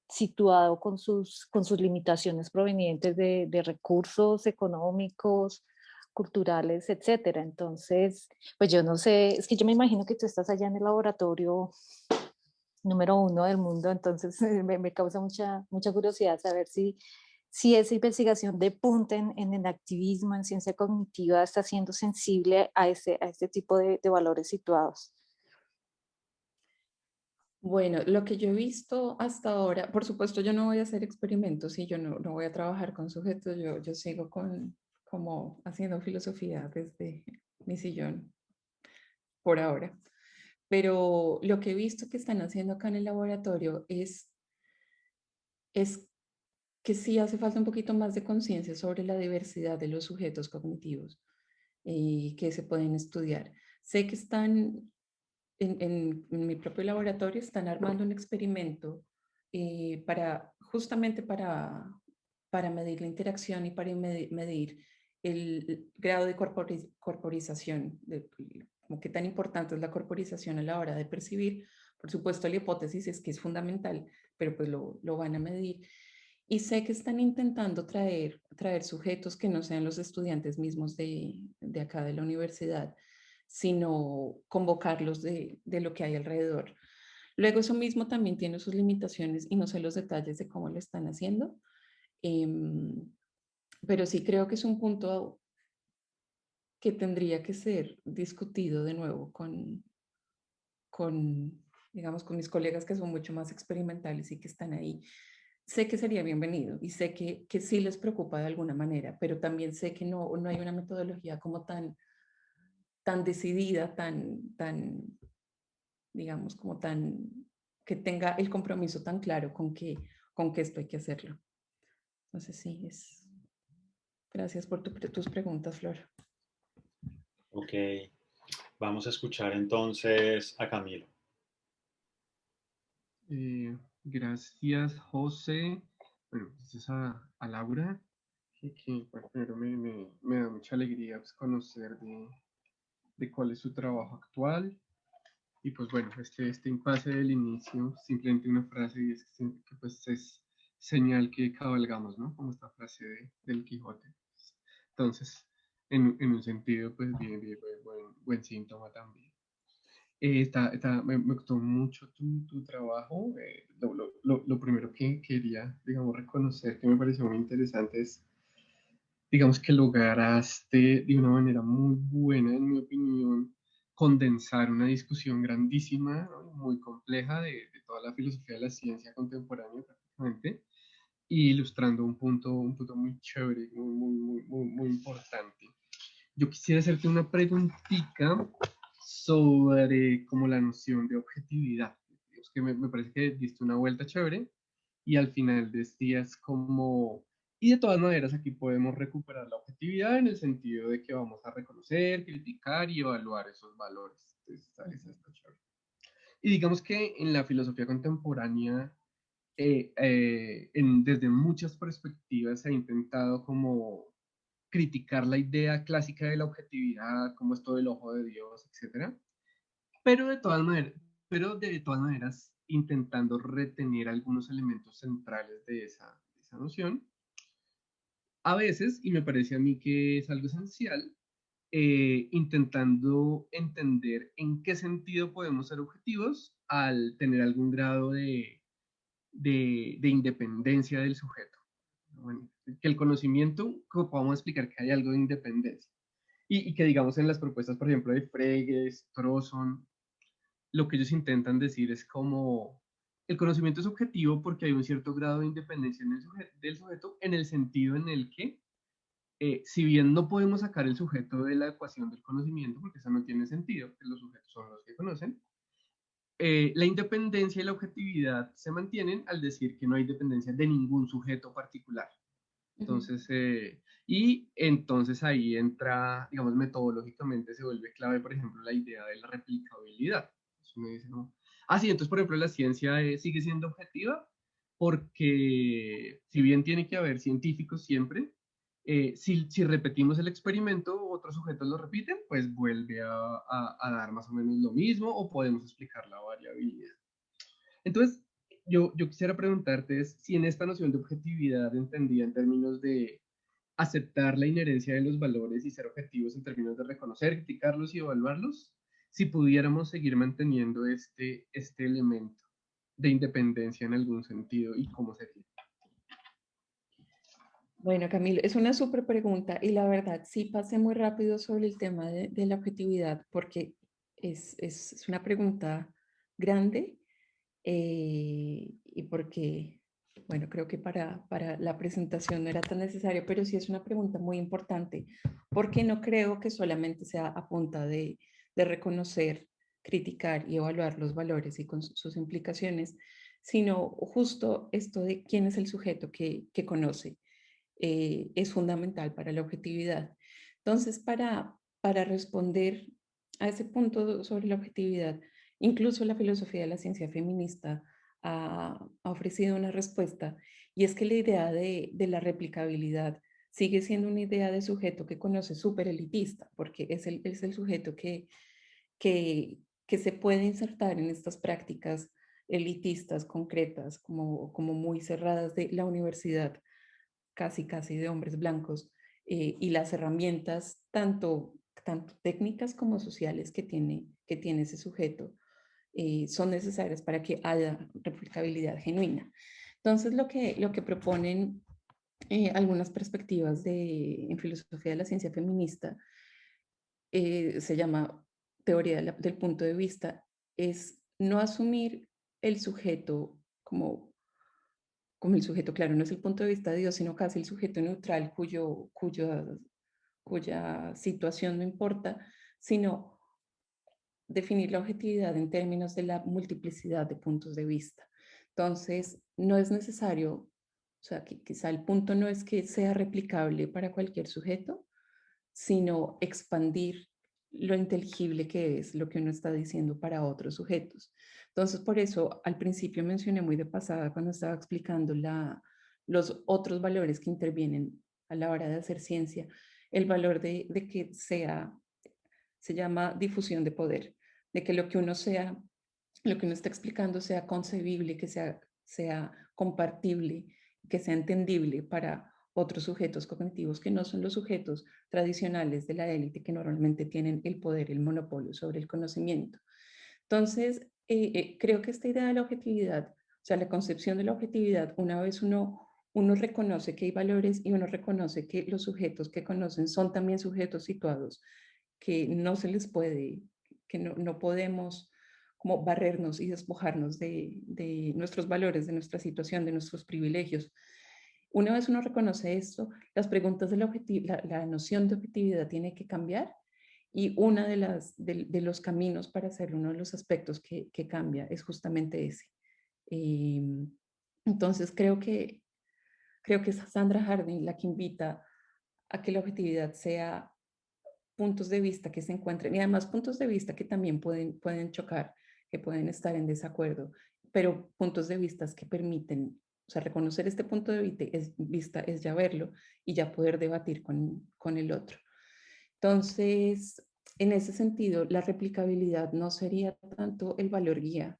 situado con sus limitaciones provenientes de recursos económicos, culturales, etcétera. Entonces, pues yo no sé, es que yo me imagino que tú estás allá en el laboratorio número 1 del mundo, entonces me causa mucha curiosidad saber si esa investigación de punta en el activismo, en ciencia cognitiva, está siendo sensible a este tipo de valores situados. Bueno, lo que yo he visto hasta ahora, por supuesto yo no voy a hacer experimentos y yo no voy a trabajar con sujetos, yo sigo como haciendo filosofía desde mi sillón por ahora. Pero lo que he visto que están haciendo acá en el laboratorio es que sí hace falta un poquito más de conciencia sobre la diversidad de los sujetos cognitivos. que se pueden estudiar. Sé que están en mi propio laboratorio, están armando un experimento justamente para medir la interacción y para medir el grado de corporización, como qué tan importante es la corporización a la hora de percibir. Por supuesto, la hipótesis es que es fundamental, pero pues lo van a medir. Y sé que están intentando traer sujetos que no sean los estudiantes mismos de acá de la universidad, sino convocarlos de lo que hay alrededor. Luego eso mismo también tiene sus limitaciones y no sé los detalles de cómo lo están haciendo, pero sí creo que es un punto que tendría que ser discutido de nuevo digamos, con mis colegas que son mucho más experimentales y que están ahí. Sé que sería bienvenido y sé que sí les preocupa de alguna manera, pero también sé que no hay una metodología como tan decidida, digamos, como que tenga el compromiso tan claro con que esto hay que hacerlo. Entonces sí, gracias por tus preguntas, Flor. Ok, vamos a escuchar entonces a Camilo. Gracias, José. Bueno, gracias a Laura, bueno, primero me da mucha alegría pues, conocer de cuál es su trabajo actual. Y pues bueno, este impasse del inicio, simplemente una frase y es que pues es señal que cabalgamos, ¿no? Como esta frase del Quijote. Entonces, en un sentido, pues bien, buen síntoma también. Me gustó mucho tu trabajo. Lo primero que quería, digamos, reconocer que me pareció muy interesante es, digamos, que lograste de una manera muy buena, en mi opinión, condensar una discusión grandísima, ¿no? Muy compleja de toda la filosofía de la ciencia contemporánea prácticamente, y ilustrando un punto muy chévere, muy importante. Yo quisiera hacerte una preguntita sobre como la noción de objetividad. Es que me parece que diste una vuelta chévere y al final decías como, y de todas maneras aquí podemos recuperar la objetividad en el sentido de que vamos a reconocer, criticar y evaluar esos valores. Entonces, está chévere. Y digamos que en la filosofía contemporánea, desde muchas perspectivas se ha intentado como criticar la idea clásica de la objetividad, como esto del ojo de Dios, etcétera, pero de todas maneras intentando retener algunos elementos centrales de esa noción. A veces, y me parece a mí que es algo esencial, intentando entender en qué sentido podemos ser objetivos al tener algún grado de independencia del sujeto. Bueno, que el conocimiento, como podamos explicar que hay algo de independencia. Y que digamos en las propuestas, por ejemplo, de Frege, Strawson, lo que ellos intentan decir es como el conocimiento es objetivo porque hay un cierto grado de independencia en del sujeto en el sentido en el que, si bien no podemos sacar el sujeto de la ecuación del conocimiento, porque eso no tiene sentido, que los sujetos son los que conocen, la independencia y la objetividad se mantienen al decir que no hay dependencia de ningún sujeto particular. Entonces, y entonces ahí entra, digamos, metodológicamente se vuelve clave, por ejemplo, la idea de la replicabilidad. Entonces uno dice, no. Ah, sí, entonces, por ejemplo, la ciencia sigue siendo objetiva porque si bien tiene que haber científicos siempre, si repetimos el experimento, otros sujetos lo repiten, pues vuelve a dar más o menos lo mismo o podemos explicar la variabilidad. Entonces, yo quisiera preguntarte si en esta noción de objetividad entendida en términos de aceptar la inherencia de los valores y ser objetivos en términos de reconocer, criticarlos y evaluarlos, si pudiéramos seguir manteniendo este elemento de independencia en algún sentido y cómo sería. Bueno, Camilo, es una súper pregunta y la verdad sí pasé muy rápido sobre el tema de la objetividad porque es una pregunta grande y porque, bueno, creo que para la presentación no era tan necesario, pero sí es una pregunta muy importante porque no creo que solamente sea a punta de reconocer, criticar y evaluar los valores y con sus implicaciones, sino justo esto de quién es el sujeto que conoce. Es fundamental para la objetividad. Entonces, para para responder a ese punto sobre la objetividad, incluso la filosofía de la ciencia feminista ha ofrecido una respuesta, y es que la idea de la replicabilidad sigue siendo una idea de sujeto que conoce súper elitista, porque es el sujeto que se puede insertar en estas prácticas elitistas, concretas, como muy cerradas de la universidad, casi de hombres blancos, y las herramientas tanto técnicas como sociales que tiene ese sujeto son necesarias para que haya replicabilidad genuina. Entonces, lo que proponen algunas perspectivas en filosofía de la ciencia feminista se llama teoría del punto de vista, es no asumir el sujeto como el sujeto, claro, no es el punto de vista de Dios, sino casi el sujeto neutral cuya situación no importa, sino definir la objetividad en términos de la multiplicidad de puntos de vista. Entonces, no es necesario, o sea, quizá el punto no es que sea replicable para cualquier sujeto, sino expandir lo inteligible que es lo que uno está diciendo para otros sujetos. Entonces, por eso al principio mencioné muy de pasada cuando estaba explicando los otros valores que intervienen a la hora de hacer ciencia, el valor de que se llama difusión de poder, de que lo que uno está explicando sea concebible, que sea compartible, que sea entendible para otros sujetos cognitivos que no son los sujetos tradicionales de la élite que normalmente tienen el poder, el monopolio sobre el conocimiento. Entonces, creo que esta idea de la objetividad, o sea, la concepción de la objetividad, una vez uno reconoce que hay valores y uno reconoce que los sujetos que conocen son también sujetos situados, que no se les puede, que no podemos como barrernos y despojarnos de nuestros valores, de nuestra situación, de nuestros privilegios. Una vez uno reconoce esto, las preguntas de la noción de objetividad tiene que cambiar, y uno de los caminos para hacerlo, uno de los aspectos que cambia es justamente ese. Entonces creo que es Sandra Harding la que invita a que la objetividad sea puntos de vista que se encuentren, y además puntos de vista que también pueden chocar, que pueden estar en desacuerdo, pero puntos de vista que permiten, o sea, reconocer este punto de vista es ya verlo y ya poder debatir con el otro. Entonces, en ese sentido, la replicabilidad no sería tanto el valor guía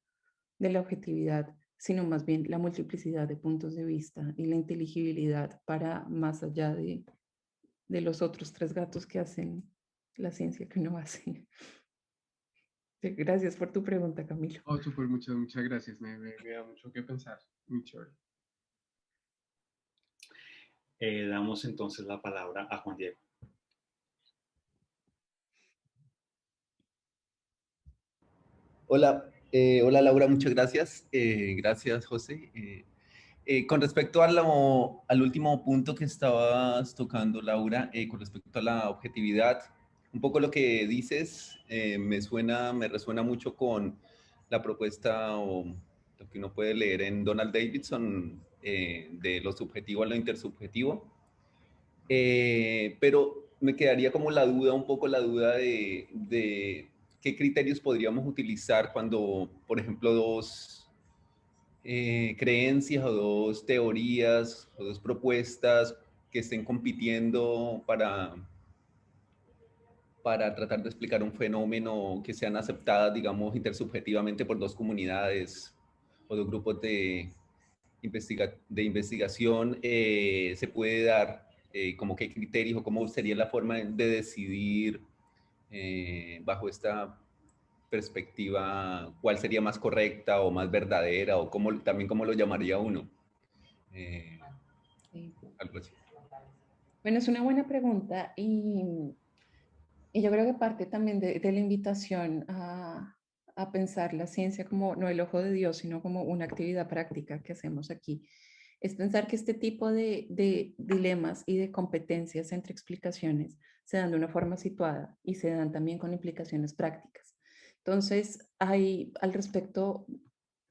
de la objetividad, sino más bien la multiplicidad de puntos de vista y la inteligibilidad para más allá de los otros tres gatos que hacen la ciencia que uno hace. Gracias por tu pregunta, Camilo. Oh, súper, muchas gracias. Me da mucho que pensar. Muy chévere. Damos entonces la palabra a Juan Diego. Hola, hola Laura, muchas gracias. Gracias, José. Con respecto al último punto que estabas tocando, Laura, con respecto a la objetividad, un poco lo que dices me resuena mucho con la propuesta o lo que uno puede leer en Donald Davidson de lo subjetivo a lo intersubjetivo. Pero me quedaría como un poco la duda de qué criterios podríamos utilizar cuando, por ejemplo, dos creencias o dos teorías o dos propuestas que estén compitiendo para tratar de explicar un fenómeno que sean aceptadas, digamos, intersubjetivamente por dos comunidades o dos grupos de investigación, se puede dar, como qué criterios o cómo sería la forma de decidir bajo esta perspectiva cuál sería más correcta o más verdadera o también cómo lo llamaría uno. Sí. Algo así. Bueno, es una buena pregunta, y yo creo que parte también de la invitación a pensar la ciencia como no el ojo de Dios, sino como una actividad práctica que hacemos aquí, es pensar que este tipo de dilemas y de competencias entre explicaciones se dan de una forma situada y se dan también con implicaciones prácticas. Entonces, al respecto,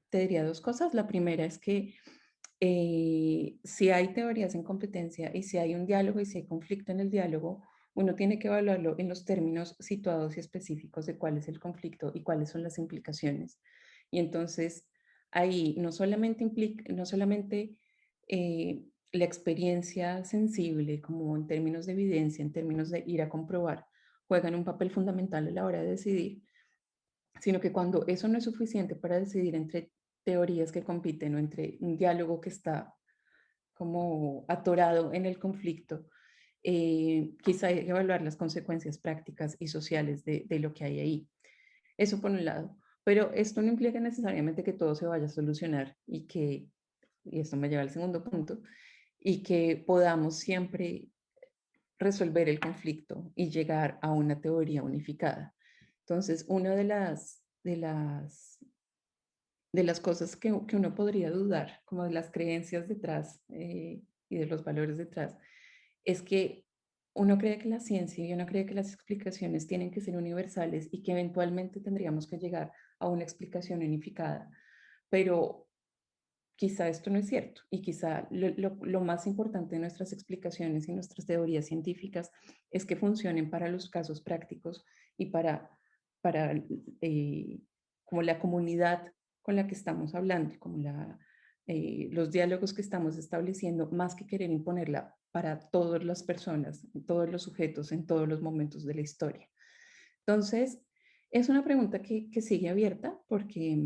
te diría dos cosas. La primera es que si hay teorías en competencia y si hay un diálogo y si hay conflicto en el diálogo, uno tiene que evaluarlo en los términos situados y específicos de cuál es el conflicto y cuáles son las implicaciones. Y entonces ahí no solamente implica, no solamente la experiencia sensible, como en términos de evidencia, en términos de ir a comprobar, juegan un papel fundamental a la hora de decidir, sino que cuando eso no es suficiente para decidir entre teorías que compiten o entre un diálogo que está como atorado en el conflicto, quizá hay que evaluar las consecuencias prácticas y sociales de lo que hay ahí. Eso por un lado. Pero esto no implica necesariamente que todo se vaya a solucionar y esto me lleva al segundo punto, y que podamos siempre resolver el conflicto y llegar a una teoría unificada. Entonces, una de las cosas que uno podría dudar, como de las creencias detrás y de los valores detrás, es que uno cree que la ciencia y uno cree que las explicaciones tienen que ser universales y que eventualmente tendríamos que llegar a una explicación unificada, pero quizá esto no es cierto y quizá lo más importante de nuestras explicaciones y nuestras teorías científicas es que funcionen para los casos prácticos y para como la comunidad con la que estamos hablando, como los diálogos que estamos estableciendo, más que querer imponerla para todas las personas, todos los sujetos, en todos los momentos de la historia. Entonces, es una pregunta que sigue abierta porque...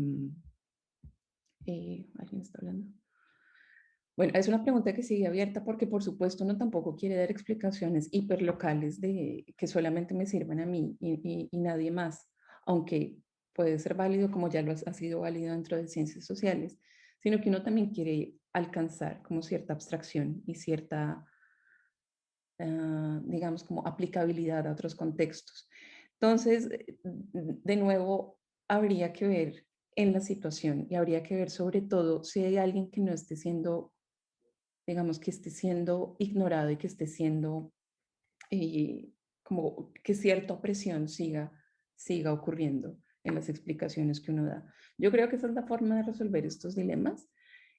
¿alguien está hablando? Bueno, es una pregunta que sigue abierta porque por supuesto uno tampoco quiere dar explicaciones hiperlocales que solamente me sirvan a mí y nadie más, aunque puede ser válido como ya ha sido válido dentro de ciencias sociales, sino que uno también quiere alcanzar como cierta abstracción y cierta, digamos, como aplicabilidad a otros contextos. Entonces, de nuevo, habría que ver en la situación y habría que ver sobre todo si hay alguien que no esté siendo, digamos, que esté siendo ignorado y que esté siendo como que cierta opresión siga ocurriendo en las explicaciones que uno da. Yo creo que esa es la forma de resolver estos dilemas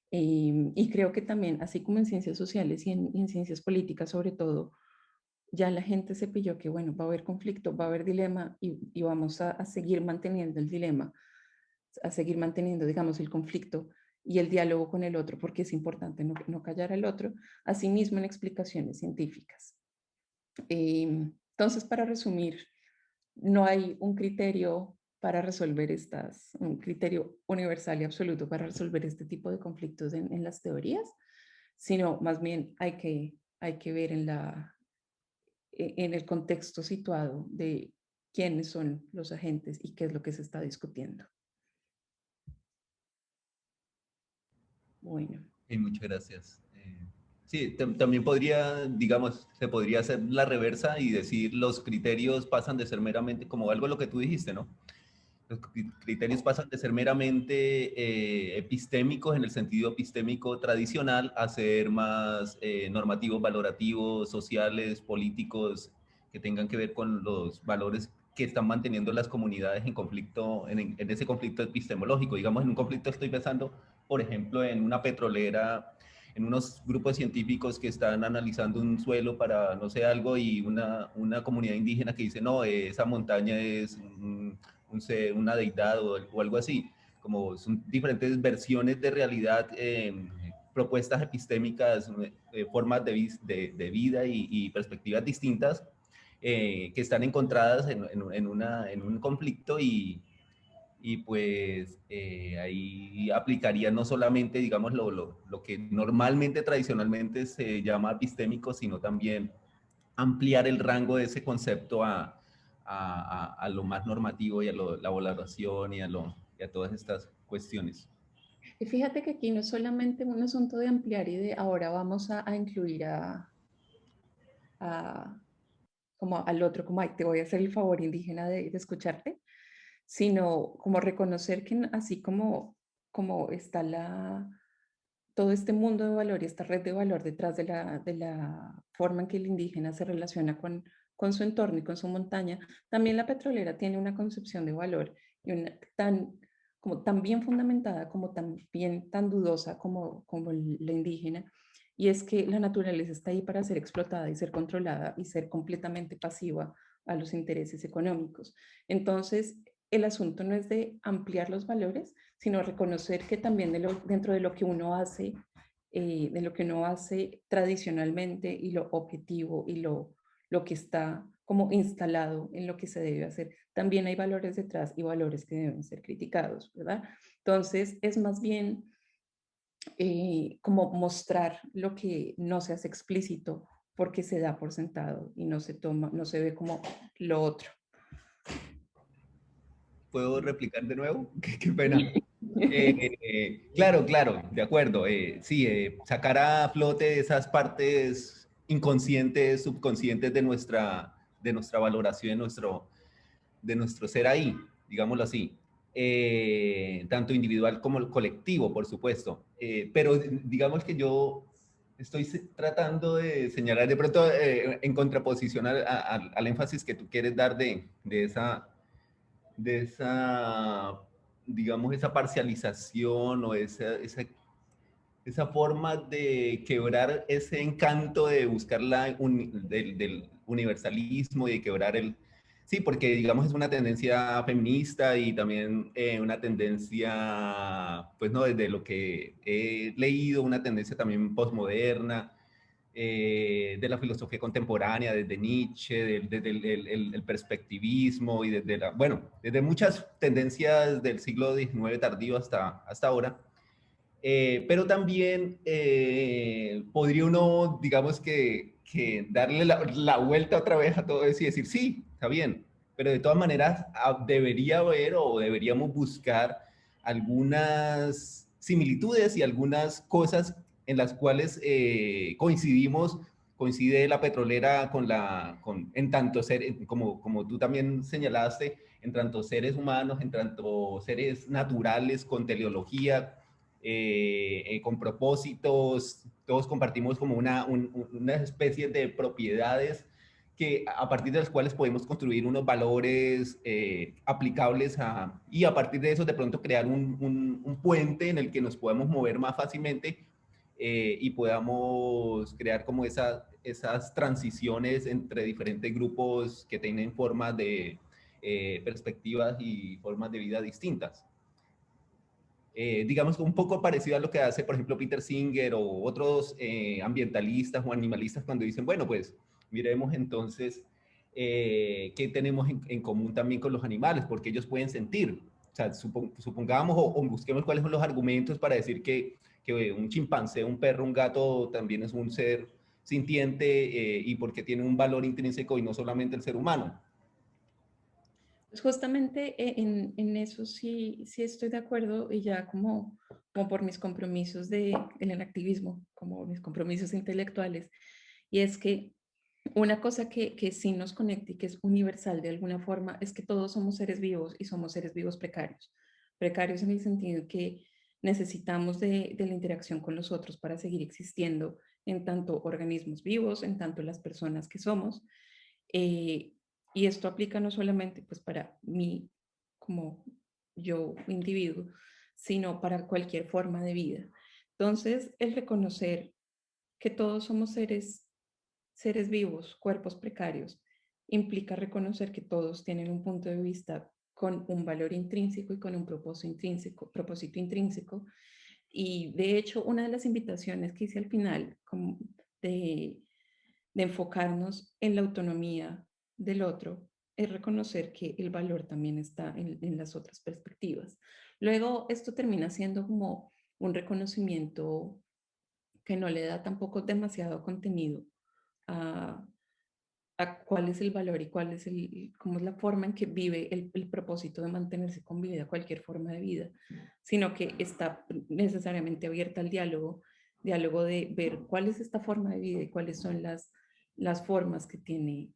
y creo que también, así como en ciencias sociales y en ciencias políticas sobre todo, ya la gente se pilló que, bueno, va a haber conflicto, va a haber dilema y vamos a seguir manteniendo el dilema, a seguir manteniendo, digamos, el conflicto y el diálogo con el otro, porque es importante no callar al otro, asimismo en explicaciones científicas. Entonces, para resumir, no hay un criterio para resolver un criterio universal y absoluto para resolver este tipo de conflictos en las teorías, sino más bien hay que ver en el contexto situado de quiénes son los agentes y qué es lo que se está discutiendo. Bueno. Muchas gracias. Sí, también podría, digamos, se podría hacer la reversa y decir los criterios pasan de ser meramente, como algo lo que tú dijiste, ¿no? Los criterios pasan de ser meramente epistémicos en el sentido epistémico tradicional a ser más normativos, valorativos, sociales, políticos, que tengan que ver con los valores que están manteniendo las comunidades en conflicto, en ese conflicto epistemológico. Digamos, en un conflicto estoy pensando, por ejemplo, en una petrolera, en unos grupos científicos que están analizando un suelo para no sé algo y una comunidad indígena que dice, no, esa montaña es una deidad o algo así. Como son diferentes versiones de realidad, propuestas epistémicas, formas de vida y perspectivas distintas que están encontradas en un conflicto y pues ahí aplicaría no solamente, digamos, lo que normalmente, tradicionalmente se llama epistémico, sino también ampliar el rango de ese concepto a lo más normativo y a la valoración y a todas estas cuestiones. Y fíjate que aquí no es solamente un asunto de ampliar y de ahora vamos a incluir como al otro, como, ay, te voy a hacer el favor indígena de escucharte, sino como reconocer que así como está todo este mundo de valor y esta red de valor detrás de la forma en que el indígena se relaciona con su entorno y con su montaña, también la petrolera tiene una concepción de valor y como tan bien fundamentada, como tan dudosa como la indígena, y es que la naturaleza está ahí para ser explotada y ser controlada y ser completamente pasiva a los intereses económicos. Entonces, el asunto no es de ampliar los valores, sino reconocer que también dentro de lo que uno hace, de lo que uno hace tradicionalmente y lo objetivo y lo que está como instalado en lo que se debe hacer, también hay valores detrás y valores que deben ser criticados, ¿verdad? Entonces, es más bien como mostrar lo que no se hace explícito porque se da por sentado y no se toma, no se ve como lo otro. ¿Puedo replicar de nuevo? Qué pena. Claro, claro, de acuerdo. Sí, sacar a flote esas partes inconscientes, subconscientes de nuestra valoración, de nuestro ser ahí, digámoslo así. Tanto individual como colectivo, por supuesto. Pero digamos que yo estoy tratando de señalar de pronto en contraposición al énfasis que tú quieres dar de esa, digamos, esa parcialización o esa forma de quebrar ese encanto de buscar del universalismo y de quebrar el... Sí, porque digamos es una tendencia feminista y también una tendencia, pues no, desde lo que he leído, una tendencia también postmoderna, de la filosofía contemporánea, desde Nietzsche, desde el perspectivismo y desde bueno, desde muchas tendencias del siglo XIX tardío hasta ahora. Pero también podría uno, digamos que darle la vuelta otra vez a todo eso y decir, sí, está bien, pero de todas maneras debería haber o deberíamos buscar algunas similitudes y algunas cosas en las cuales coincide la petrolera en tanto como tú también señalaste, en tanto seres humanos, en tanto seres naturales, con teleología, con propósitos, todos compartimos como una especie de propiedades a partir de las cuales podemos construir unos valores aplicables y a partir de eso de pronto crear un puente en el que nos podamos mover más fácilmente y podamos crear como esas transiciones entre diferentes grupos que tienen formas de perspectivas y formas de vida distintas. Digamos, un poco parecido a lo que hace, por ejemplo, Peter Singer o otros ambientalistas o animalistas cuando dicen, bueno, pues miremos entonces qué tenemos en común también con los animales, porque ellos pueden sentir. O sea, supongamos o busquemos cuáles son los argumentos para decir que un chimpancé, un perro, un gato también es un ser sintiente y porque tiene un valor intrínseco y no solamente el ser humano. Pues justamente en eso sí, sí estoy de acuerdo y ya como por mis compromisos en el activismo, como mis compromisos intelectuales, y es que una cosa que sí nos conecta y que es universal de alguna forma es que todos somos seres vivos y somos seres vivos precarios. Precarios en el sentido que necesitamos de la interacción con los otros para seguir existiendo en tanto organismos vivos, en tanto las personas que somos. Eh, y esto aplica no solamente pues para mí como yo individuo, sino para cualquier forma de vida. Entonces, el reconocer que todos somos seres vivos, cuerpos precarios, implica reconocer que todos tienen un punto de vista con un valor intrínseco y con un propósito intrínseco. Y de hecho, una de las invitaciones que hice al final como de enfocarnos en la autonomía del otro es reconocer que el valor también está en las otras perspectivas. Luego, esto termina siendo como un reconocimiento que no le da tampoco demasiado contenido a, a cuál es el valor y cuál es cómo es la forma en que vive el propósito de mantenerse con vida, cualquier forma de vida, sino que está necesariamente abierta al diálogo de ver cuál es esta forma de vida y cuáles son las formas que tiene,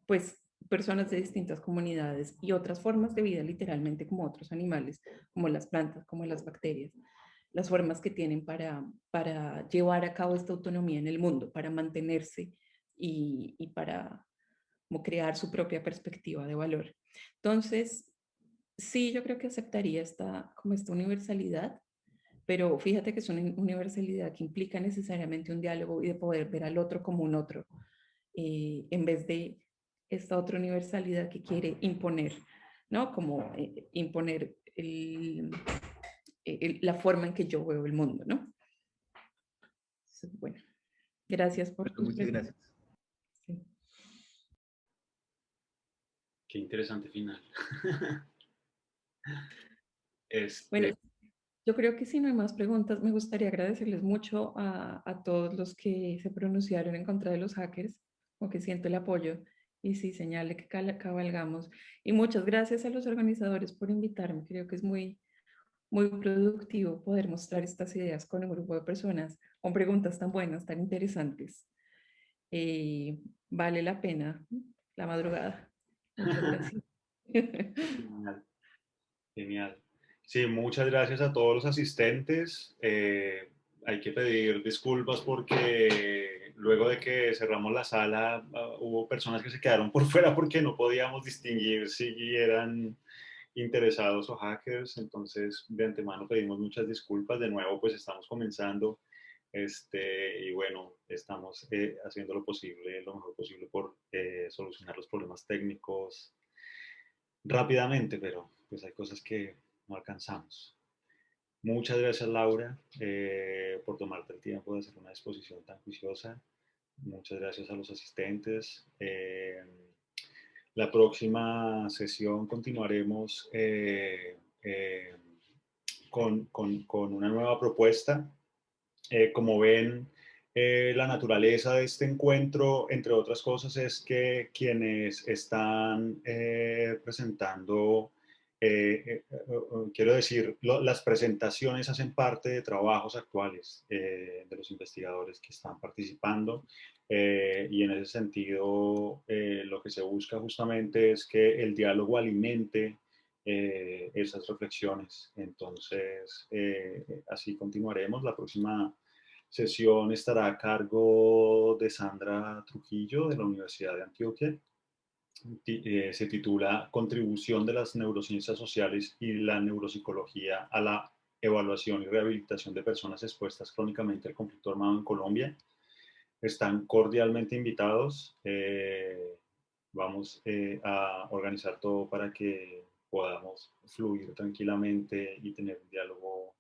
pues, personas de distintas comunidades y otras formas de vida, literalmente como otros animales, como las plantas, como las bacterias, las formas que tienen para llevar a cabo esta autonomía en el mundo, para mantenerse y para como crear su propia perspectiva de valor. Entonces, sí, yo creo que aceptaría como esta universalidad, pero fíjate que es una universalidad que implica necesariamente un diálogo y de poder ver al otro como un otro, en vez de esta otra universalidad que quiere imponer, ¿no? Como imponer la forma en que yo veo el mundo, ¿no? Bueno, gracias por tus Muchas preguntas. gracias. Sí. Qué interesante final. Bueno, yo creo que si no hay más preguntas, me gustaría agradecerles mucho a todos los que se pronunciaron en contra de los hackers, o que siento el apoyo y sí señale que cabalgamos. Y muchas gracias a los organizadores por invitarme. Creo que es muy productivo poder mostrar estas ideas con un grupo de personas con preguntas tan buenas, tan interesantes. Vale la pena la madrugada. Muchas gracias. Genial, genial. Sí, muchas gracias a todos los asistentes. Hay que pedir disculpas porque luego de que cerramos la sala, hubo personas que se quedaron por fuera porque no podíamos distinguir si eran interesados o hackers. Entonces, de antemano pedimos muchas disculpas. De nuevo, pues estamos comenzando. Y bueno, estamos haciendo lo posible, lo mejor posible por solucionar los problemas técnicos rápidamente, pero pues hay cosas que no alcanzamos. Muchas gracias, Laura, por tomarte el tiempo de hacer una exposición tan juiciosa. Muchas gracias a los asistentes. La próxima sesión continuaremos con una nueva propuesta. Como ven, la naturaleza de este encuentro, entre otras cosas, es que quienes están presentando, quiero decir, las presentaciones hacen parte de trabajos actuales de los investigadores que están participando, y en ese sentido lo que se busca justamente es que el diálogo alimente esas reflexiones. Entonces, así continuaremos. La próxima sesión estará a cargo de Sandra Trujillo de la Universidad de Antioquia. Se titula Contribución de las neurociencias sociales y la neuropsicología a la evaluación y rehabilitación de personas expuestas crónicamente al conflicto armado en Colombia. Están cordialmente invitados. Vamos a organizar todo para que podamos fluir tranquilamente y tener un diálogo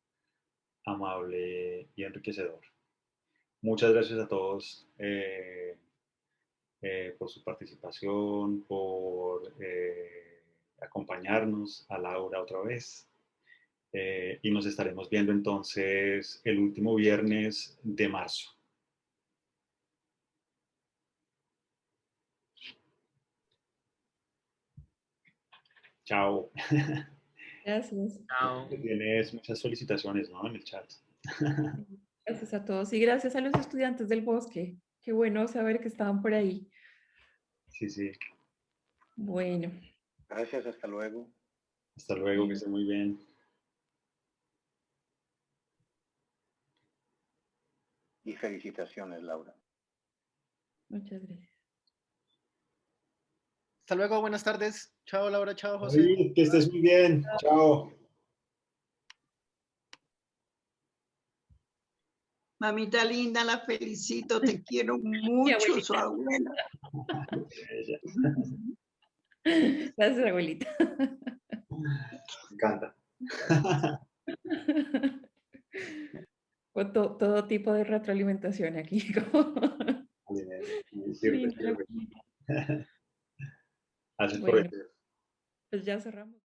amable y enriquecedor. Muchas gracias a todos por su participación, por acompañarnos, a Laura otra vez. Y nos estaremos viendo entonces el último viernes de marzo. Chao. Gracias. Chao. Tienes muchas solicitaciones, ¿no? En el chat. Gracias a todos y gracias a los estudiantes del bosque. Qué bueno saber que estaban por ahí. Sí, sí. Bueno. Gracias, hasta luego. Hasta luego, que esté muy bien. Y felicitaciones, Laura. Muchas gracias. Hasta luego, buenas tardes. Chao, Laura, chao, José. David, que estés muy bien. Chao. Mamita linda, la felicito, te quiero mucho, su abuela. Gracias, abuelita. Me encanta. Con todo tipo de retroalimentación aquí. Sirve. Haces Bueno, por pues ya cerramos.